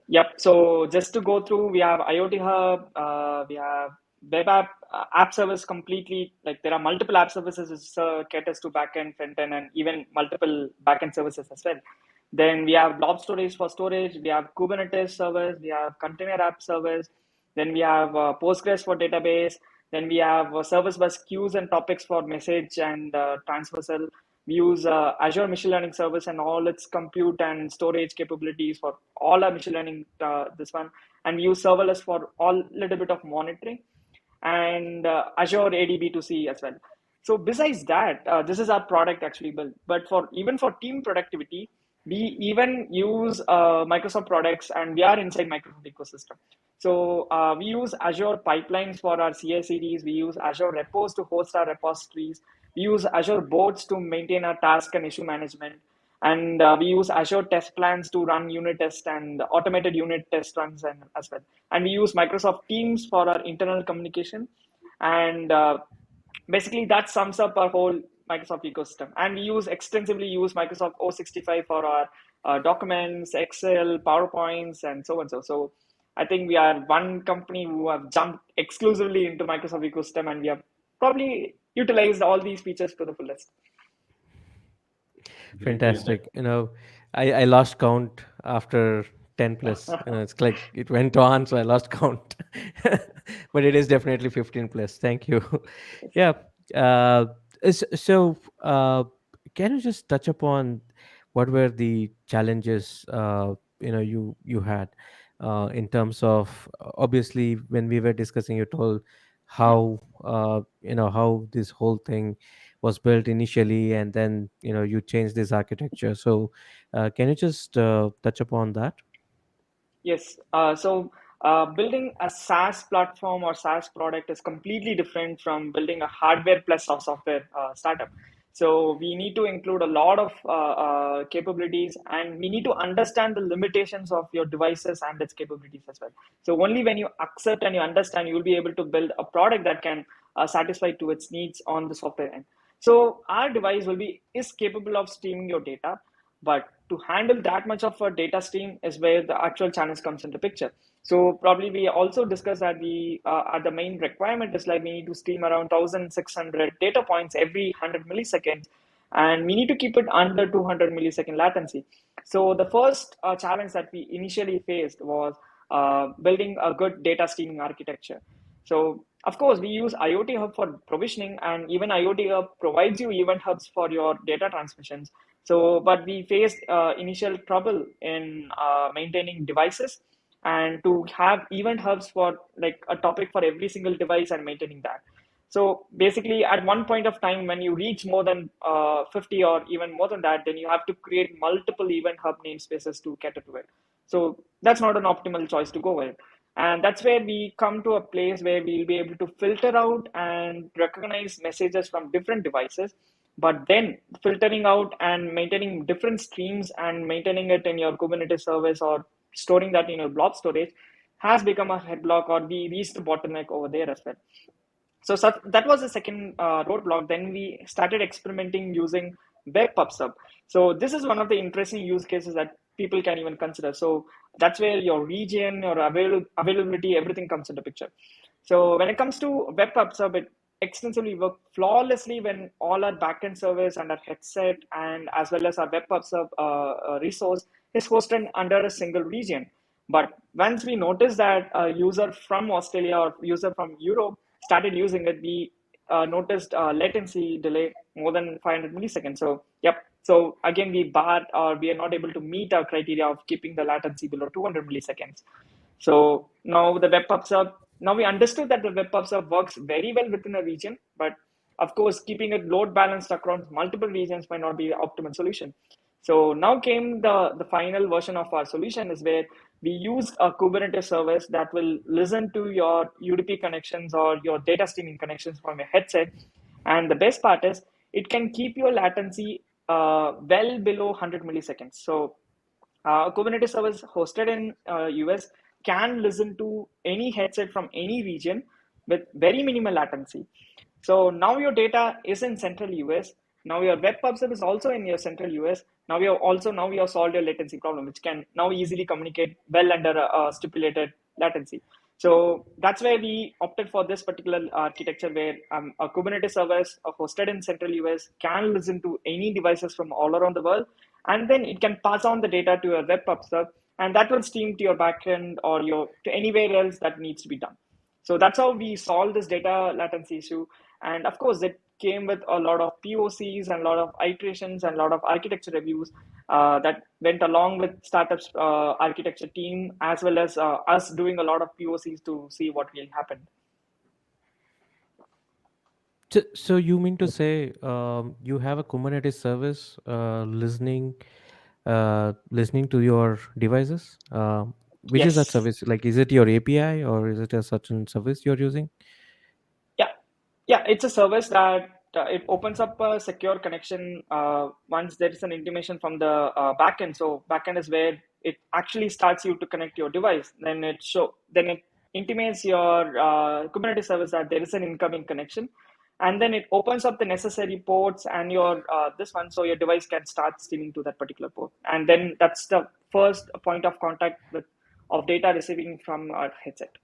Yep. So just to go through, we have IoT Hub, we have web app service completely. Like there are multiple app services which caters to backend, frontend, and even multiple backend services as well. Then we have blob storage for storage. We have Kubernetes servers. We have container app servers. Then we have Postgres for database. Then we have service bus queues and topics for message and transversal. We use Azure Machine Learning Service and all its compute and storage capabilities for all our machine learning, this one. And we use serverless for all little bit of monitoring and Azure ADB2C as well. So besides that, this is our product actually built. But for even for team productivity, we even use Microsoft products, and we are inside Microsoft ecosystem. So we use Azure pipelines for our CI/CDs. We use Azure repos to host our repositories. We use Azure boards to maintain our task and issue management. And we use Azure test plans to run unit tests and automated unit test runs and as well. And we use Microsoft Teams for our internal communication. And basically that sums up our whole Microsoft ecosystem. And we extensively use Microsoft 365 for our documents, Excel, PowerPoints, and so on. So I think we are one company who have jumped exclusively into Microsoft ecosystem, and we have probably utilized all these features to the fullest. Great to hear that. Fantastic. I lost count after 10 plus. It's like it went on, so I lost count. But it is definitely 15 plus. Thank you. Yeah. Uh, so, can you just touch upon what were the challenges you had in terms of, obviously, when we were discussing, you told how how this whole thing was built initially, and then you changed this architecture. So can you just touch upon that? Yes. Building a SaaS platform or SaaS product is completely different from building a hardware plus software startup. So we need to include a lot of capabilities, and we need to understand the limitations of your devices and its capabilities as well. So only when you accept and you understand, you will be able to build a product that can satisfy to its needs on the software end. So our device is capable of streaming your data, but to handle that much of a data stream is where the actual challenge comes into picture. So probably we also discussed that the main requirement is like we need to stream around 1,600 data points every 100 milliseconds, and we need to keep it under 200 millisecond latency. So the first challenge that we initially faced was building a good data streaming architecture. So of course, we use IoT Hub for provisioning, and even IoT Hub provides you event hubs for your data transmissions. So, but we faced initial trouble in maintaining devices, and to have event hubs for like a topic for every single device and maintaining that. So basically, at one point of time, when you reach more than 50 or even more than that, then you have to create multiple event hub namespaces to cater to it. So that's not an optimal choice to go with. And that's where we come to a place where we'll be able to filter out and recognize messages from different devices, but then filtering out and maintaining different streams and maintaining it in your Kubernetes service or storing that in your blob storage has become a headblock, or we reached the bottleneck over there as well. So that was the second roadblock. Then we started experimenting using web PubSub. So this is one of the interesting use cases that people can even consider. So that's where your region, your availability, everything comes into picture. So when it comes to web PubSub, it extensively work flawlessly when all our backend service and our headset and as well as our web PubSub resource is hosted under a single region. But once we noticed that a user from Australia or user from Europe started using it, we noticed latency delay more than 500 milliseconds. So, yep. So again, we are not able to meet our criteria of keeping the latency below 200 milliseconds. So now the web PubSub, now we understood that the web PubSub works very well within a region, but of course, keeping it load balanced across multiple regions might not be the optimal solution. So now came the final version of our solution is where we use a Kubernetes service that will listen to your UDP connections or your data streaming connections from your headset. And the best part is it can keep your latency well below 100 milliseconds. So Kubernetes service hosted in US can listen to any headset from any region with very minimal latency. So now your data is in central US. Now your web pub sub is also in your central US. Now we have solved your latency problem, which can now easily communicate well under a stipulated latency. So that's why we opted for this particular architecture where a Kubernetes service hosted in central US can listen to any devices from all around the world, and then it can pass on the data to your web pub sub, and that will stream to your backend or to anywhere else that needs to be done. So that's how we solve this data latency issue. And of course, it came with a lot of POCs and a lot of iterations and a lot of architecture reviews that went along with startups architecture team, as well as us doing a lot of POCs to see what really happened. So you mean to say you have a Kubernetes service listening to your devices? Which is that Yes. service? Like, is it your API or is it a certain service you're using? Yeah, it's a service that it opens up a secure connection once there is an intimation from the backend. So backend is where it actually starts you to connect your device. Then it intimates your Kubernetes service that there is an incoming connection, and then it opens up the necessary ports and your this one, so your device can start streaming to that particular port. And then that's the first point of contact of data receiving from our headset.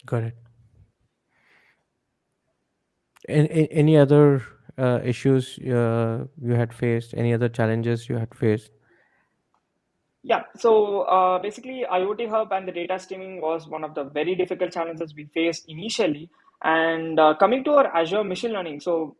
Got it. Any other issues you had faced? Any other challenges you had faced? Yeah, so basically, IoT Hub and the data streaming was one of the very difficult challenges we faced initially. And coming to our Azure machine learning, so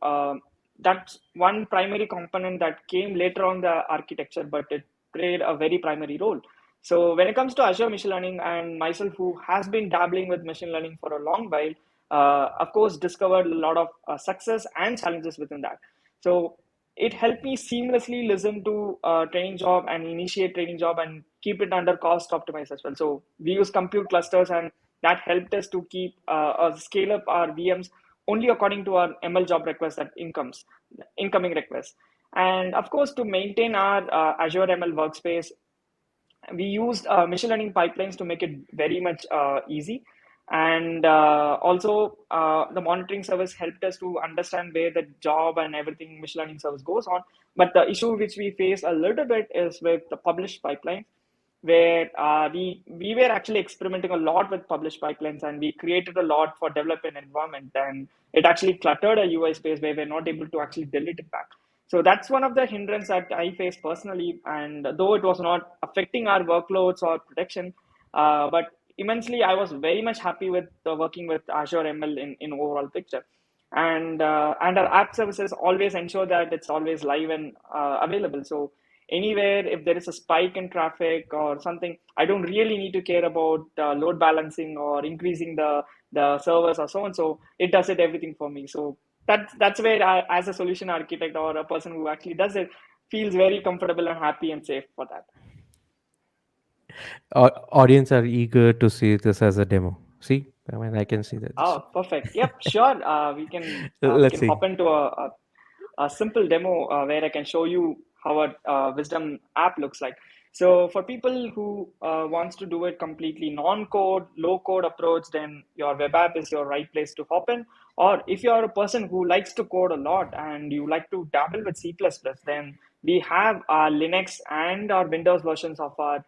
that's one primary component that came later on the architecture, but it played a very primary role. So when it comes to Azure machine learning, and myself who has been dabbling with machine learning for a long while, of course, discovered a lot of success and challenges within that. So it helped me seamlessly listen to training job and initiate training job and keep it under cost optimized as well. So we use compute clusters, and that helped us to keep scale up our VMs only according to our ML job request that incoming requests. And of course, to maintain our Azure ML workspace, we used machine learning pipelines to make it very much easy. And also the monitoring service helped us to understand where the job and everything machine learning service goes on. But the issue which we face a little bit is with the published pipelines, where we were actually experimenting a lot with published pipelines, and we created a lot for development environment, and it actually cluttered a UI space where we're not able to actually delete it back. So that's one of the hindrances that I face personally. And though it was not affecting our workloads or protection, but immensely, I was very much happy with working with Azure ML in overall picture. And our app services always ensure that it's always live and available. So anywhere, if there is a spike in traffic or something, I don't really need to care about load balancing or increasing the servers or so on. So it does it everything for me. So that's where I, as a solution architect or a person who actually does it, feels very comfortable and happy and safe for that. Audience are eager to see this as a demo. See, I mean, I can see that. Oh, perfect. Yep, sure. We can Let's see. hop into a simple demo where I can show you how a Wisdom app looks like. So for people who wants to do it completely non-code, low-code approach, then your web app is your right place to hop in. Or if you're a person who likes to code a lot and you like to dabble with C++, then we have our Linux and our Windows versions of our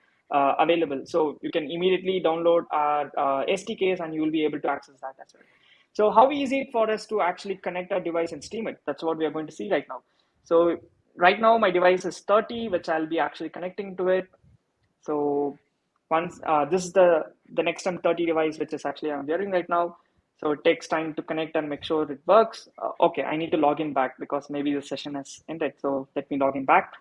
available. So you can immediately download our SDKs and you will be able to access that as well. So how easy it for us to actually connect our device and stream it? That's what we are going to see right now. So right now my device is 30, which I'll be actually connecting to it. So once this is the NexStem 30 device, which is actually I'm wearing right now. So it takes time to connect and make sure it works. Okay, I need to log in back because maybe the session has ended. So let me log in back.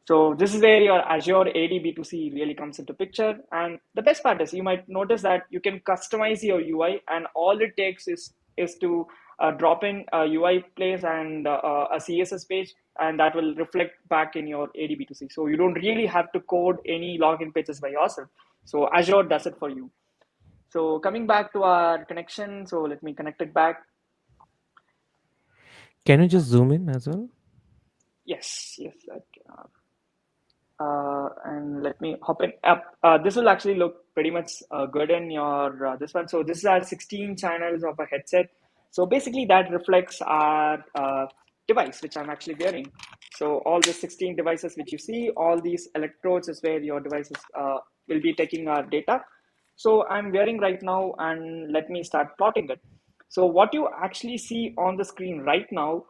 So this is where your Azure AD B2C really comes into picture. And the best part is you might notice that you can customize your UI, and all it takes is to a drop-in UI place and a CSS page, and that will reflect back in your ADB2C. So you don't really have to code any login pages by yourself. So Azure does it for you. So coming back to our connection, so let me connect it back. Can you just zoom in as well? Yes. And let me hop in up. This will actually look pretty much good in your this one. So this is our 16 channels of a headset. So basically that reflects our device, which I'm actually wearing. So all the 16 devices which you see, all these electrodes is where your devices will be taking our data. So I'm wearing right now, and let me start plotting it. So what you actually see on the screen right now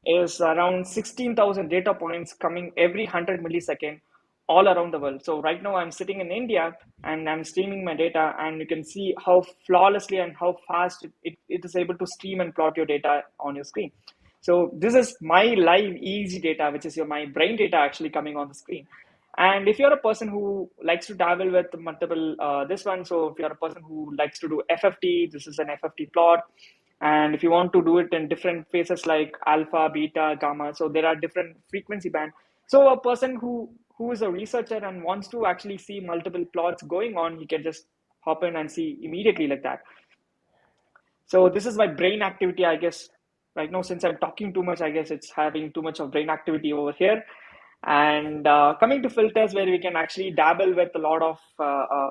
is around 16,000 data points coming every 100 millisecond all around the world. So right now I'm sitting in India and I'm streaming my data, and you can see how flawlessly and how fast it is able to stream and plot your data on your screen. So this is my live EEG data, which is my brain data actually coming on the screen. And if you're a person who likes to dabble with multiple this one, so if you're a person who likes to do FFT, this is an FFT plot. And if you want to do it in different phases like alpha, beta, gamma, so there are different frequency band. So a person who is a researcher and wants to actually see multiple plots going on, he can just hop in and see immediately like that. So this is my brain activity, I guess. Right now, since I'm talking too much, I guess it's having too much of brain activity over here. And coming to filters, where we can actually dabble with a lot of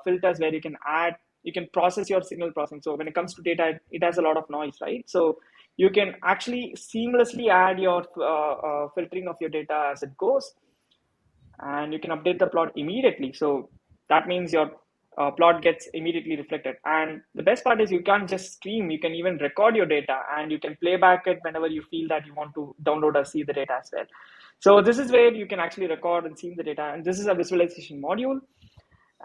filters where you can add, you can process your signal processing. So when it comes to data, it has a lot of noise, right? So you can actually seamlessly add your filtering of your data as it goes, and you can update the plot immediately. So that means your plot gets immediately reflected. And the best part is you can't just stream, you can even record your data, and you can play back it whenever you feel that you want to download or see the data as well. So this is where you can actually record and see the data, and this is a visualization module.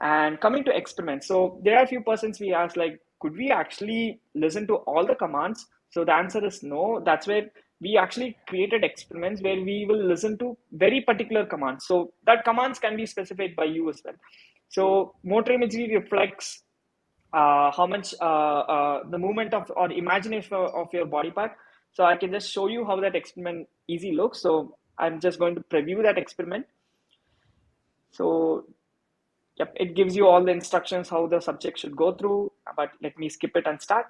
And coming to experiments, so there are a few persons we asked, like, could we actually listen to all the commands? So the answer is no. That's where we actually created experiments where we will listen to very particular commands. So that commands can be specified by you as well. So motor imagery reflects how much the movement of or imagination of your body part. So I can just show you how that experiment easy looks. So I'm just going to preview that experiment. So yep, it gives you all the instructions how the subject should go through, but let me skip it and start.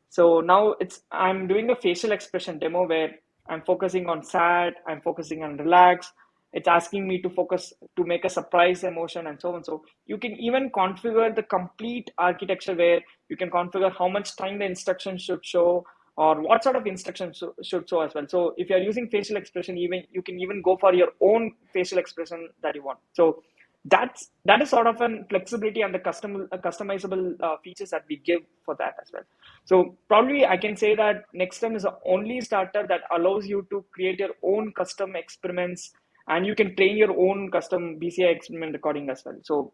So now I'm doing a facial expression demo where I'm focusing on sad, I'm focusing on relax. It's asking me to focus to make a surprise emotion and so on. So you can even configure the complete architecture where you can configure how much time the instruction should show or what sort of instructions should show as well. So if you're using facial expression, even you can even go for your own facial expression that you want. So that is sort of an flexibility and the customizable features that we give for that as well. So probably I can say that NexStem is the only startup that allows you to create your own custom experiments, and you can train your own custom BCI experiment recording as well. So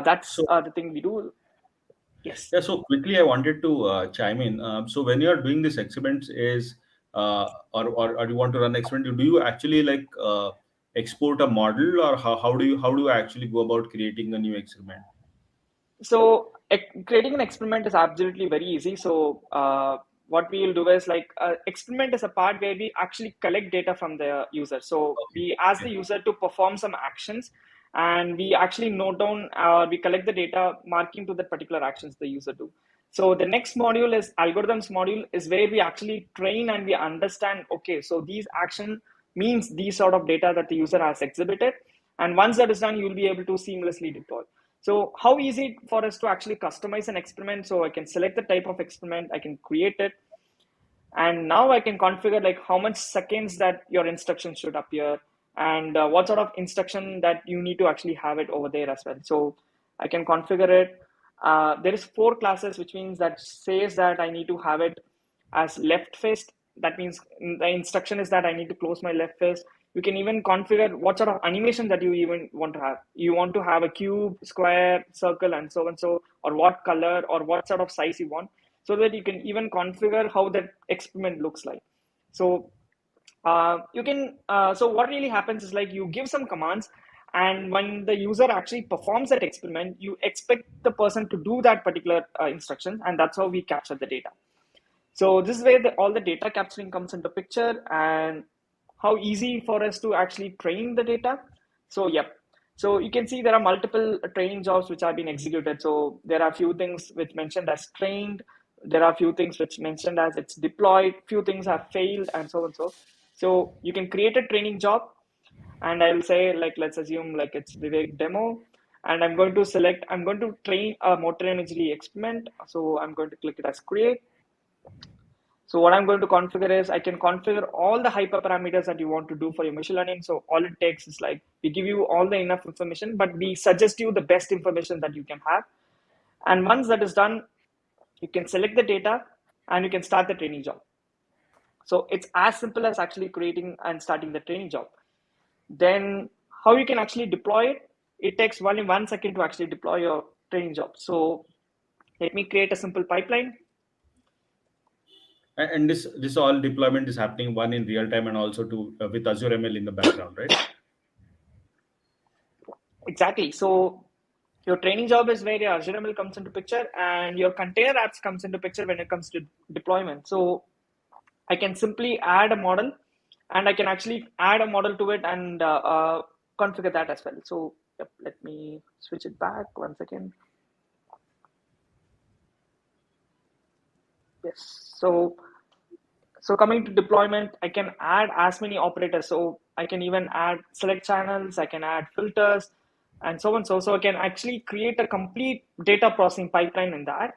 that's the thing we do. Yes. Yeah, so quickly I wanted to chime in. So when you are doing this experiments is or you want to run experiment, do you actually like export a model, or how do you actually go about creating a new experiment? So creating an experiment is absolutely very easy. So what we will do is like experiment is a part where we actually collect data from the user. So we ask the user to perform some actions, and we actually note down, we collect the data marking to the particular actions the user do. So the next module is algorithms module, is where we actually train and we understand, okay, so these action means these sort of data that the user has exhibited. And once that is done, you'll be able to seamlessly deploy. So how easy for us to actually customize an experiment? So I can select the type of experiment, I can create it. And now I can configure like how much seconds that your instruction should appear, and what sort of instruction that you need to actually have it over there as well. So I can configure it. There is 4 classes, which means that says that I need to have it as left faced. That means the instruction is that I need to close my left face. You can even configure what sort of animation that you even want to have. You want to have a cube, square, circle, and so on, so, or what color or what sort of size you want, so that you can even configure how that experiment looks like. So you can, so what really happens is like you give some commands, and when the user actually performs that experiment, you expect the person to do that particular instruction, and that's how we capture the data. So this is where all the data capturing comes into picture, and how easy for us to actually train the data. So yep. So you can see there are multiple training jobs which have been executed. So there are few things which mentioned as trained. There are few things which mentioned as it's deployed. Few things have failed, and so and so. So you can create a training job, and I'll say, like, let's assume like it's Vivek demo, and I'm going to select, I'm going to train a motor imagery experiment. So I'm going to click it as create. So what I'm going to configure is, I can configure all the hyperparameters that you want to do for your machine learning. So all it takes is like, we give you all the enough information, but we suggest you the best information that you can have. And once that is done, you can select the data and you can start the training job. So it's as simple as actually creating and starting the training job. Then how you can actually deploy it, it takes only 1 second to actually deploy your training job. So let me create a simple pipeline. And this all deployment is happening one in real time and also to with Azure ML in the background, right? Exactly. So your training job is where your Azure ML comes into picture, and your container apps comes into picture when it comes to deployment. So I can simply add a model, and I can actually add a model to it and configure that as well. So yep, let me switch it back 1 second. Yes. So coming to deployment, I can add as many operators. So I can even add select channels, I can add filters, and so on. So I can actually create a complete data processing pipeline in that.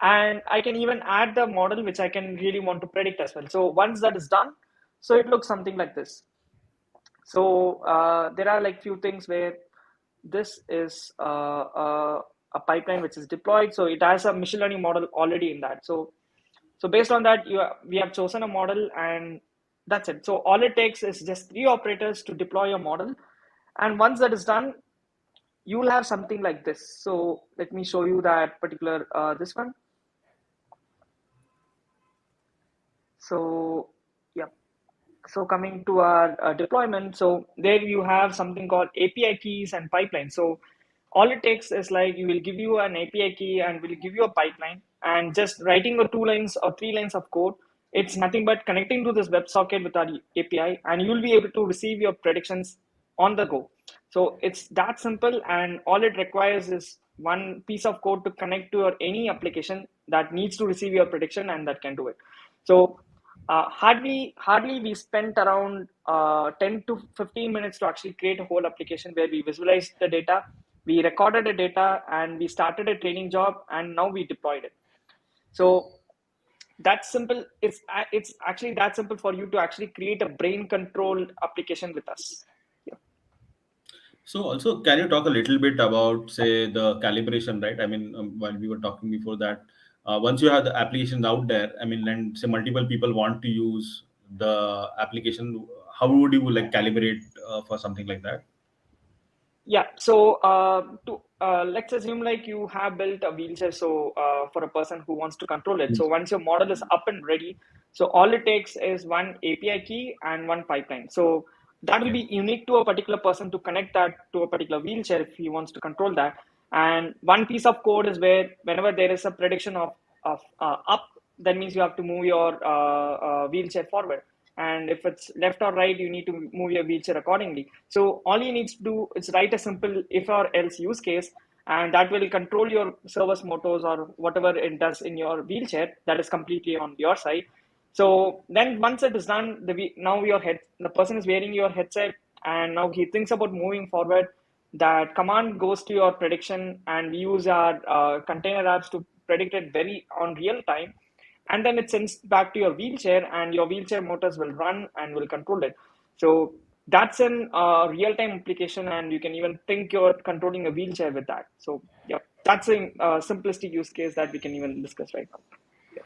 And I can even add the model which I can really want to predict as well. So once that is done, so it looks something like this. So there are like few things where this is a pipeline which is deployed. So it has a machine learning model already in that. So based on that, we have chosen a model, and that's it. So all it takes is just 3 operators to deploy your model. And once that is done, you will have something like this. So let me show you that particular, this one. So, yeah. So coming to our deployment, so there you have something called API keys and pipeline. So all it takes is like, you will give you an API key and will give you a pipeline, and just writing the 2 lines or 3 lines of code. It's nothing but connecting to this WebSocket with our API, and you'll be able to receive your predictions on the go. So it's that simple, and all it requires is one piece of code to connect to your any application that needs to receive your prediction, and that can do it. So hardly we spent around 10 to 15 minutes to actually create a whole application where we visualized the data, we recorded the data, and we started a training job, and now we deployed it. So that's simple. It's actually that simple for you to actually create a brain controlled application with us. Yeah. So also, can you talk a little bit about, say, the calibration, right? I mean, while we were talking before that, once you have the applications out there, I mean, and say multiple people want to use the application, how would you like calibrate for something like that? Yeah. So let's assume like you have built a wheelchair. So for a person who wants to control it. So once your model is up and ready, so all it takes is one API key and one pipeline. So that will be unique to a particular person to connect that to a particular wheelchair if he wants to control that. And one piece of code is where whenever there is a prediction of up, that means you have to move your wheelchair forward. And if it's left or right, you need to move your wheelchair accordingly. So all you need to do is write a simple if or else use case, and that will control your servos motors or whatever it does in your wheelchair. That is completely on your side. So then once it is done, now the person is wearing your headset, and now he thinks about moving forward. That command goes to your prediction, and we use our container apps to predict it very on real time, and then it sends back to your wheelchair, and your wheelchair motors will run and will control it. So that's an real-time application, and you can even think you're controlling a wheelchair with that. So yeah, that's a simplistic use case that we can even discuss right now. Yeah.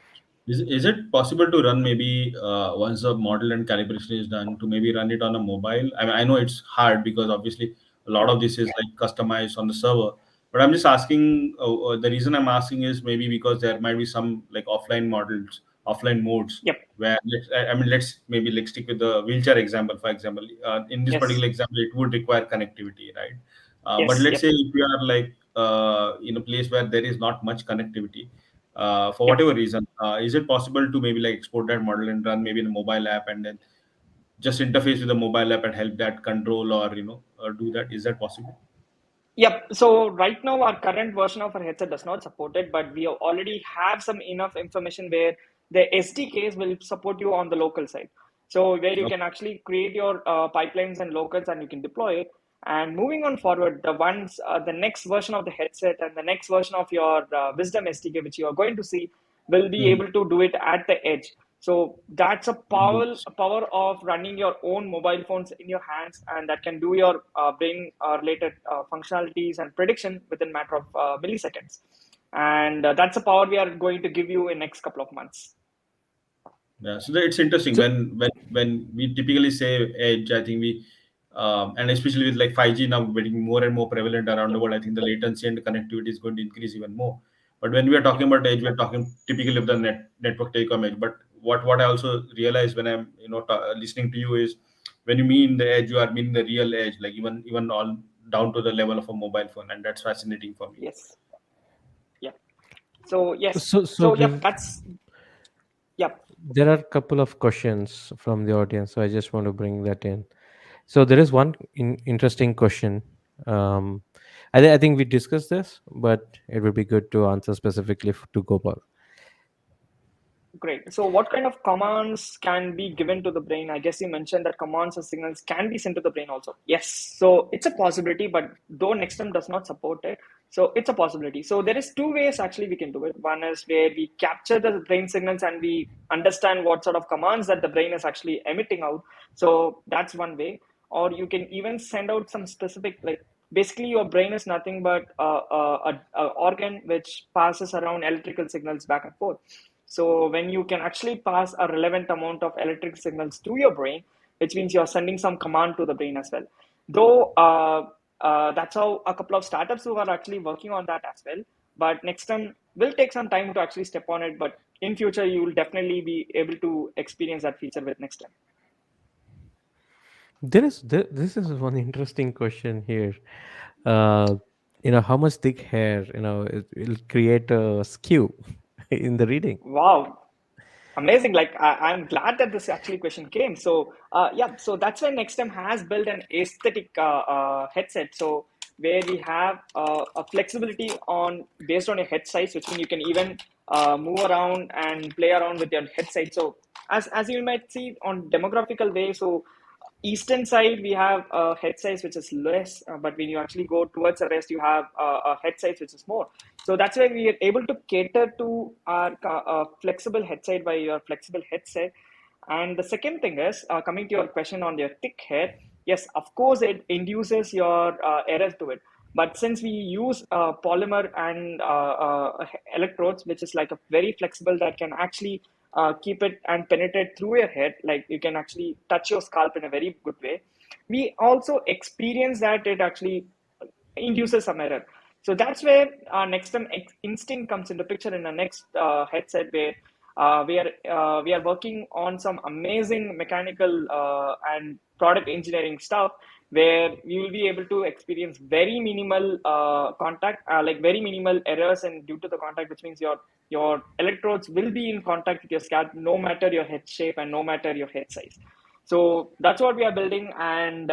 Is it possible to run maybe once the model and calibration is done to maybe run it on a mobile? I mean, I know it's hard because obviously a lot of this is like customized on the server. But I'm just asking. The reason I'm asking is maybe because there might be some like offline models, offline modes Yep. where I mean, let's maybe like stick with the wheelchair example. For example, in this Yes. particular example, it would require connectivity, right? But Yes. let's Yep. say if you are like in a place where there is not much connectivity, for whatever reason. Is it possible to maybe like export that model and run maybe in a mobile app and then just interface with the mobile app and help that control or do that? Is that possible? Yep. So right now, our current version of our headset does not support it, but we already have some enough information where the SDKs will support you on the local side. So where you Okay. can actually create your pipelines and locals, and you can deploy it. And moving on forward, the next version of the headset and the next version of your Wisdom SDK, which you are going to see, will be Mhm. able to do it at the edge. So that's a power of running your own mobile phones in your hands, and that can do your brain related functionalities and prediction within a matter of milliseconds. And that's a power we are going to give you in next couple of months. Yeah, so it's interesting So when we typically say edge. I think we and especially with like 5G now getting more and more prevalent around the world, I think the latency and connectivity is going to increase even more. But when we are talking about edge, we are talking typically of the network telecom edge. But what I also realize when I'm listening to you is when you mean the edge, you are meaning the real edge, like even all down to the level of a mobile phone, and that's fascinating for me. Yes. Yeah. So yes. so So yep. Yep. there are a couple of questions from the audience, so I just want to bring that in. So there is one interesting question. Um, I think we discussed this, but it would be good to answer specifically to Gopal. Great. So what kind of commands can be given to the brain? I guess you mentioned that commands or signals can be sent to the brain also. Yes. So it's a possibility, but though NextM does not support it, so it's a possibility. So there is two ways actually we can do it. One is where we capture the brain signals and we understand what sort of commands that the brain is actually emitting out. So that's one way. Or you can even send out some specific, like basically your brain is nothing but a organ which passes around electrical signals back and forth. So when you can actually pass a relevant amount of electric signals to your brain, which means you're sending some command to the brain as well. Though that's how a couple of startups who are actually working on that as well. But next time will take some time to actually step on it. But in future, you will definitely be able to experience that feature with next time. This is one interesting question here. Uh, how much thick hair, it'll create a skew in the reading. Wow. Amazing. Like I'm glad that this actually question came. So yeah, so that's why NextM has built an aesthetic headset. So where we have a flexibility on based on your head size, which means you can even move around and play around with your head size. So as you might see on demographical way, so eastern side we have a head size which is less, but when you actually go towards the west you have a head size which is more. So that's why we are able to cater to our flexible headset by your flexible headset. And the second thing is coming to your question on your thick hair. Yes, of course it induces your error to it, but since we use polymer and electrodes, which is like a very flexible that can actually keep it and penetrate through your head, like you can actually touch your scalp in a very good way. We also experience that it actually induces some error. So that's where our NextM instinct comes into picture in the next headset, where we are working on some amazing mechanical and product engineering stuff, where we will be able to experience very minimal contact, like very minimal errors, and due to the contact, which means your electrodes will be in contact with your scalp, no matter your head shape and no matter your head size. So that's what we are building, and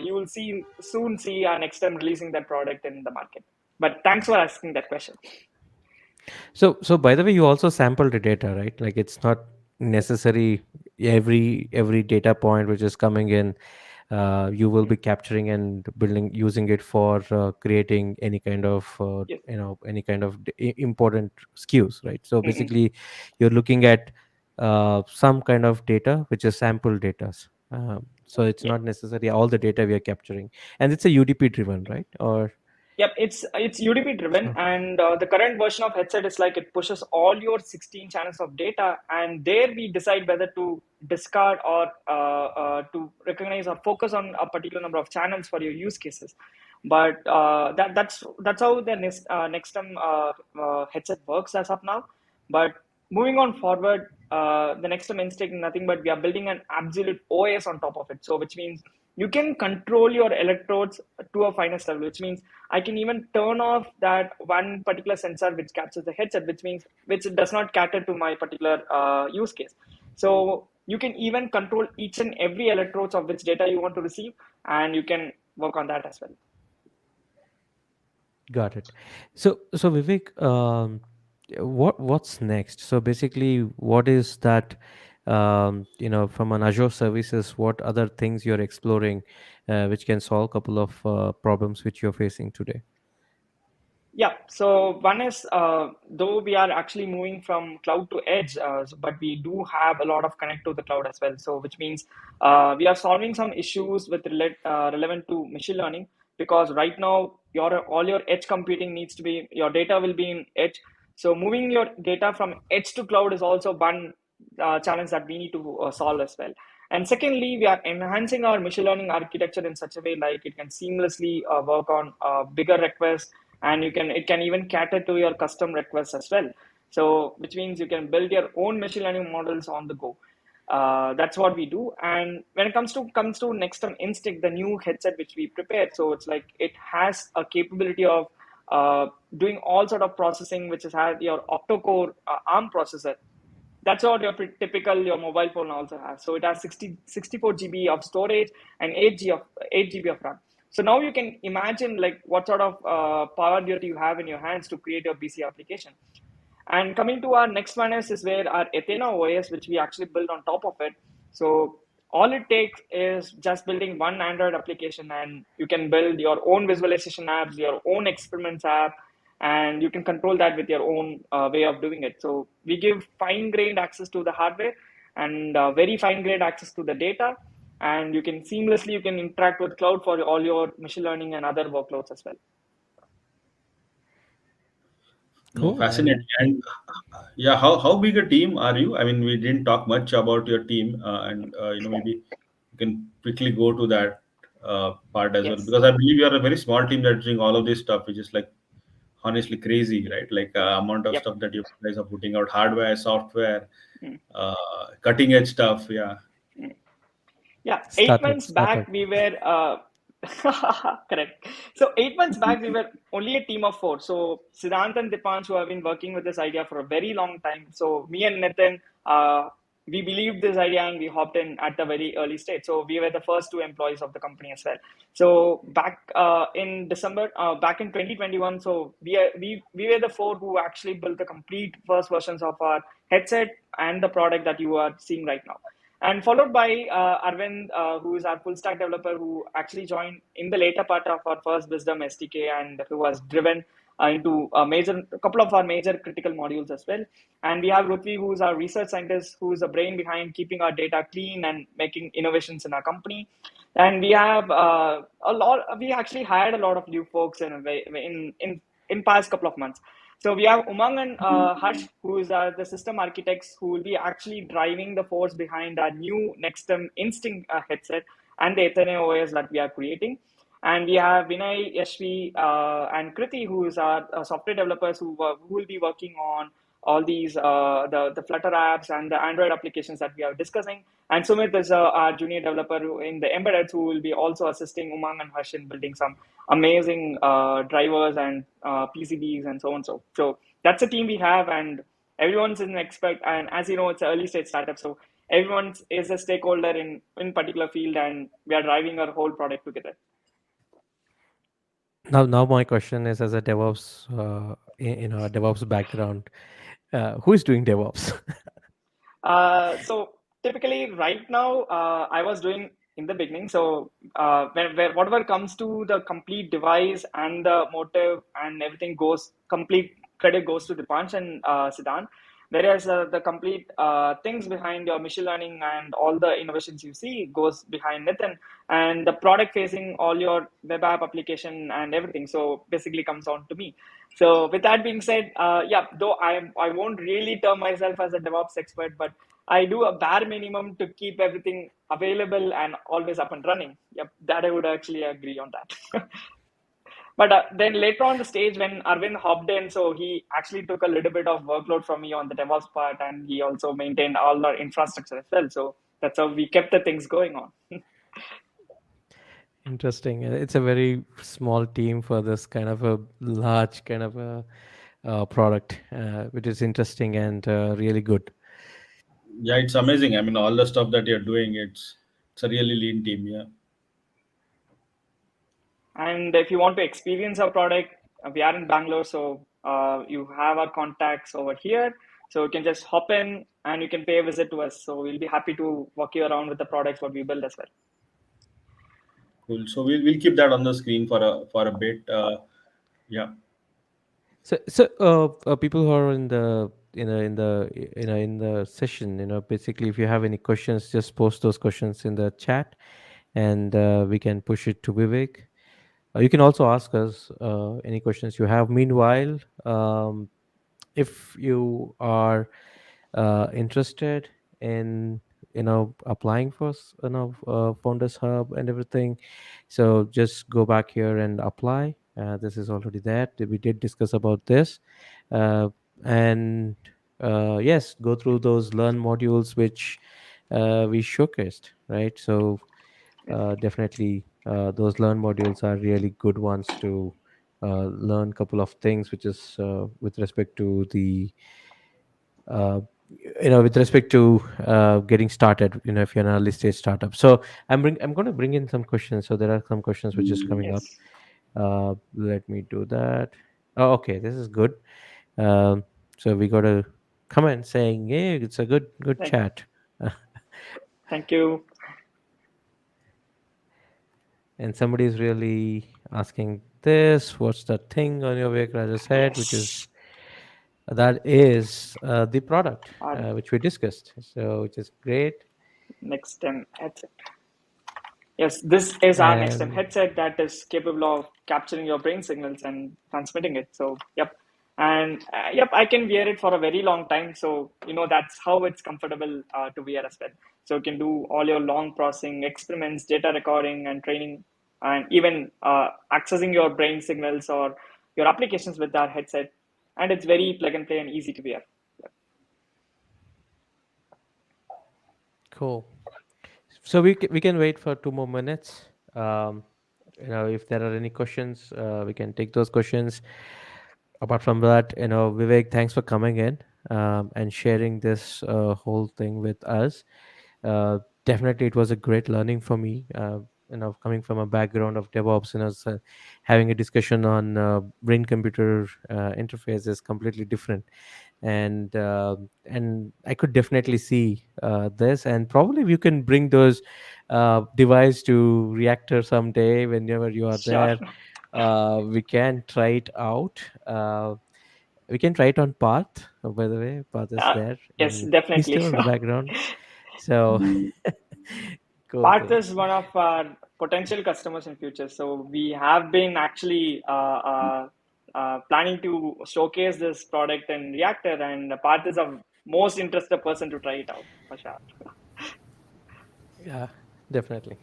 you will soon see our next time releasing that product in the market. But thanks for asking that question. So by the way, you also sample the data, right? Like it's not necessary every data point which is coming in, you will Mm. be capturing and building using it for creating any kind of Yes. important skews, right? So Mhm. basically, you're looking at some kind of data which is sample data. So it's Yeah. not necessarily all the data we are capturing, and it's a UDP driven, right? Or Yep, it's UDP driven, so, and the current version of headset is like it pushes all your 16 channels of data, and there we decide whether to discard or to recognize or focus on a particular number of channels for your use cases. But that's how the next headset works as of now. But moving on forward, the next instinct nothing but we are building an absolute OS on top of it. So which means you can control your electrodes to a finest level, which means I can even turn off that one particular sensor which captures the headset, which does not cater to my particular use case. So you can even control each and every electrodes of which data you want to receive, and you can work on that as well. Got it. So Vivek, what's next? So basically, what is that? From an Azure services, what other things you're exploring, which can solve a couple of problems which you're facing today? Yeah, so one is though we are actually moving from cloud to edge, but we do have a lot of connect to the cloud as well. So which means we are solving some issues with relevant to machine learning, because right now all your edge computing needs to be, your data will be in edge. So moving your data from edge to cloud is also one challenge that we need to solve as well. And secondly, we are enhancing our machine learning architecture in such a way like it can seamlessly work on bigger requests, and it can even cater to your custom requests as well. So which means you can build your own machine learning models on the go. That's what we do. And when it comes to NexStem Instinct, the new headset which we prepared, so it's like it has a capability of doing all sort of processing, which has had your octo-core ARM processor. That's what your mobile phone also has. So it has 64 GB of storage and 8 GB of RAM. So now you can imagine like what sort of power do you have in your hands to create your BC application. And coming to our next one is where our Athena OS, which we actually build on top of it. So all it takes is just building one Android application, and you can build your own visualization apps, your own experiments app, and you can control that with your own way of doing it. So we give fine-grained access to the hardware and very fine-grained access to the data, and you can interact with cloud for all your machine learning and other workloads as well. No, Cool. fascinating. And yeah, how big a team are you? I mean, we didn't talk much about your team, and maybe you can quickly go to that part as well, Yes. because I believe you are a very small team that's doing all of this stuff, which is like honestly crazy, right? Like amount of Yep. stuff that you guys are putting out, hardware, software, Mm. cutting edge stuff. Yeah. Mm. Yeah, 8 months Started. back we were correct. So 8 months back we were only a team of four. So Siddhant and Dipansh, who have been working with this idea for a very long time. So me and Nitin, we believed this idea and we hopped in at the very early stage. So we were the first two employees of the company as well. So back in December, back in 2021, so we were the four who actually built the complete first versions of our headset and the product that you are seeing right now, and followed by Arvind, who is our full stack developer, who actually joined in the later part of our first Wisdom SDK, and who was driven into a couple of our major critical modules as well. And we have Rutvi, who is our research scientist, who is the brain behind keeping our data clean and making innovations in our company. And we have we actually hired a lot of new folks in past couple of months. So we have Umang and Harsh, who is the system architects, who will be actually driving the force behind our new NexStem Instinct headset and the Athena OS that we are creating. And we have Vinay, Yashvi, and Kriti, who is our software developers who will be working on all these the Flutter apps and the Android applications that we are discussing. And Sumit is our junior developer in the embeddeds, who will be also assisting Umang and Harsh in building some amazing drivers and PCBs and so on. So that's the team we have, and everyone's an expert. And as you know, it's an early stage startup, so everyone is a stakeholder in particular field, and we are driving our whole product together. Now my question is, as a DevOps, a DevOps background, who is doing DevOps? So typically, right now, I was doing in the beginning. So whatever comes to the complete device and the motive and everything goes, complete credit goes to Dipansh and Siddhant. Whereas the complete things behind your machine learning and all the innovations you see goes behind Nitin, and the product facing all your web app application and everything. So basically comes on to me. So with that being said, yeah, though I won't really term myself as a DevOps expert, but I do a bare minimum to keep everything available and always up and running. Yep, that I would actually agree on that. But then later on the stage when Arvind hopped in, so he actually took a little bit of workload from me on the DevOps part, and he also maintained all our infrastructure as well. So that's how we kept the things going on. Interesting. It's a very small team for this kind of a large kind of a product, which is interesting and really good. Yeah, it's amazing. I mean, all the stuff that you're doing, it's a really lean team. Yeah. And if you want to experience our product, we are in Bangalore, so you have our contacts over here. So you can just hop in and you can pay a visit to us. So we'll be happy to walk you around with the products what we build as well. Cool. So we'll keep that on the screen for a bit. Yeah. So, people who are in the in the session, basically, if you have any questions, just post those questions in the chat, and we can push it to Vivek. You can also ask us any questions you have. Meanwhile, if you are interested in applying for Founders Hub and everything, so just go back here and apply. This is already there. We did discuss about this, uh, and yes, go through those learn modules which we showcased, right? So definitely those learn modules are really good ones to learn couple of things, which is with respect to the uh, with respect to getting started, if you're an early stage startup. So I'm going to bring in some questions. So there are some questions which is coming up. Yes. Let me do that. Oh, okay, this is good. So we got a comment saying, hey, it's a good Thank, chat. thank you. And somebody is really asking this, what's that thing on your Vivek Raja's head, which is Yes. that is the product Our which we discussed, so which is great. NexStem headset. Yes, this is our NexStem And headset that is capable of capturing your brain signals and transmitting it. So, yep. And yep, I can wear it for a very long time. So, that's how it's comfortable to wear as well. So, you can do all your long processing experiments, data recording, and training, and even accessing your brain signals or your applications with that headset. And it's very plug and play and easy to wear. Yep. cool. So we can wait for 2 more minutes. um, if there are any questions, we can take those questions. Apart from that, Vivek, thanks for coming in and sharing this whole thing with us. Definitely, it was a great learning for me. Coming from a background of DevOps, having a discussion on brain-computer interface is completely different, and I could definitely see this, and probably you can bring those device to Reactor someday whenever you are Sure. there. We can try it out. We can try it on Path. Oh, by the way, Path is there, Yes, and he's definitely. still in the background. So cool, Path cool. is one of our potential customers in future. So we have been actually planning to showcase this product in Reactor, and Path is a most interested person to try it out for sure. Yeah, definitely.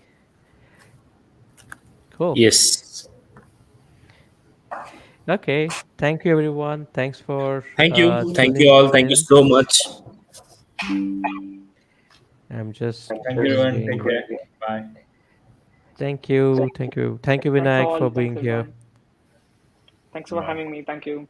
Cool. Yes. Okay. Thank you, everyone. Thanks for Thank you. Thank you tuning all. Thank you in. so much. I'm just Thank you, everyone. Take bringing. care. Bye. Thank you. Thank you. Thank you, Thanks Vinayak, all. for Thanks being here. everyone. Thanks for Bye. having me. Thank you.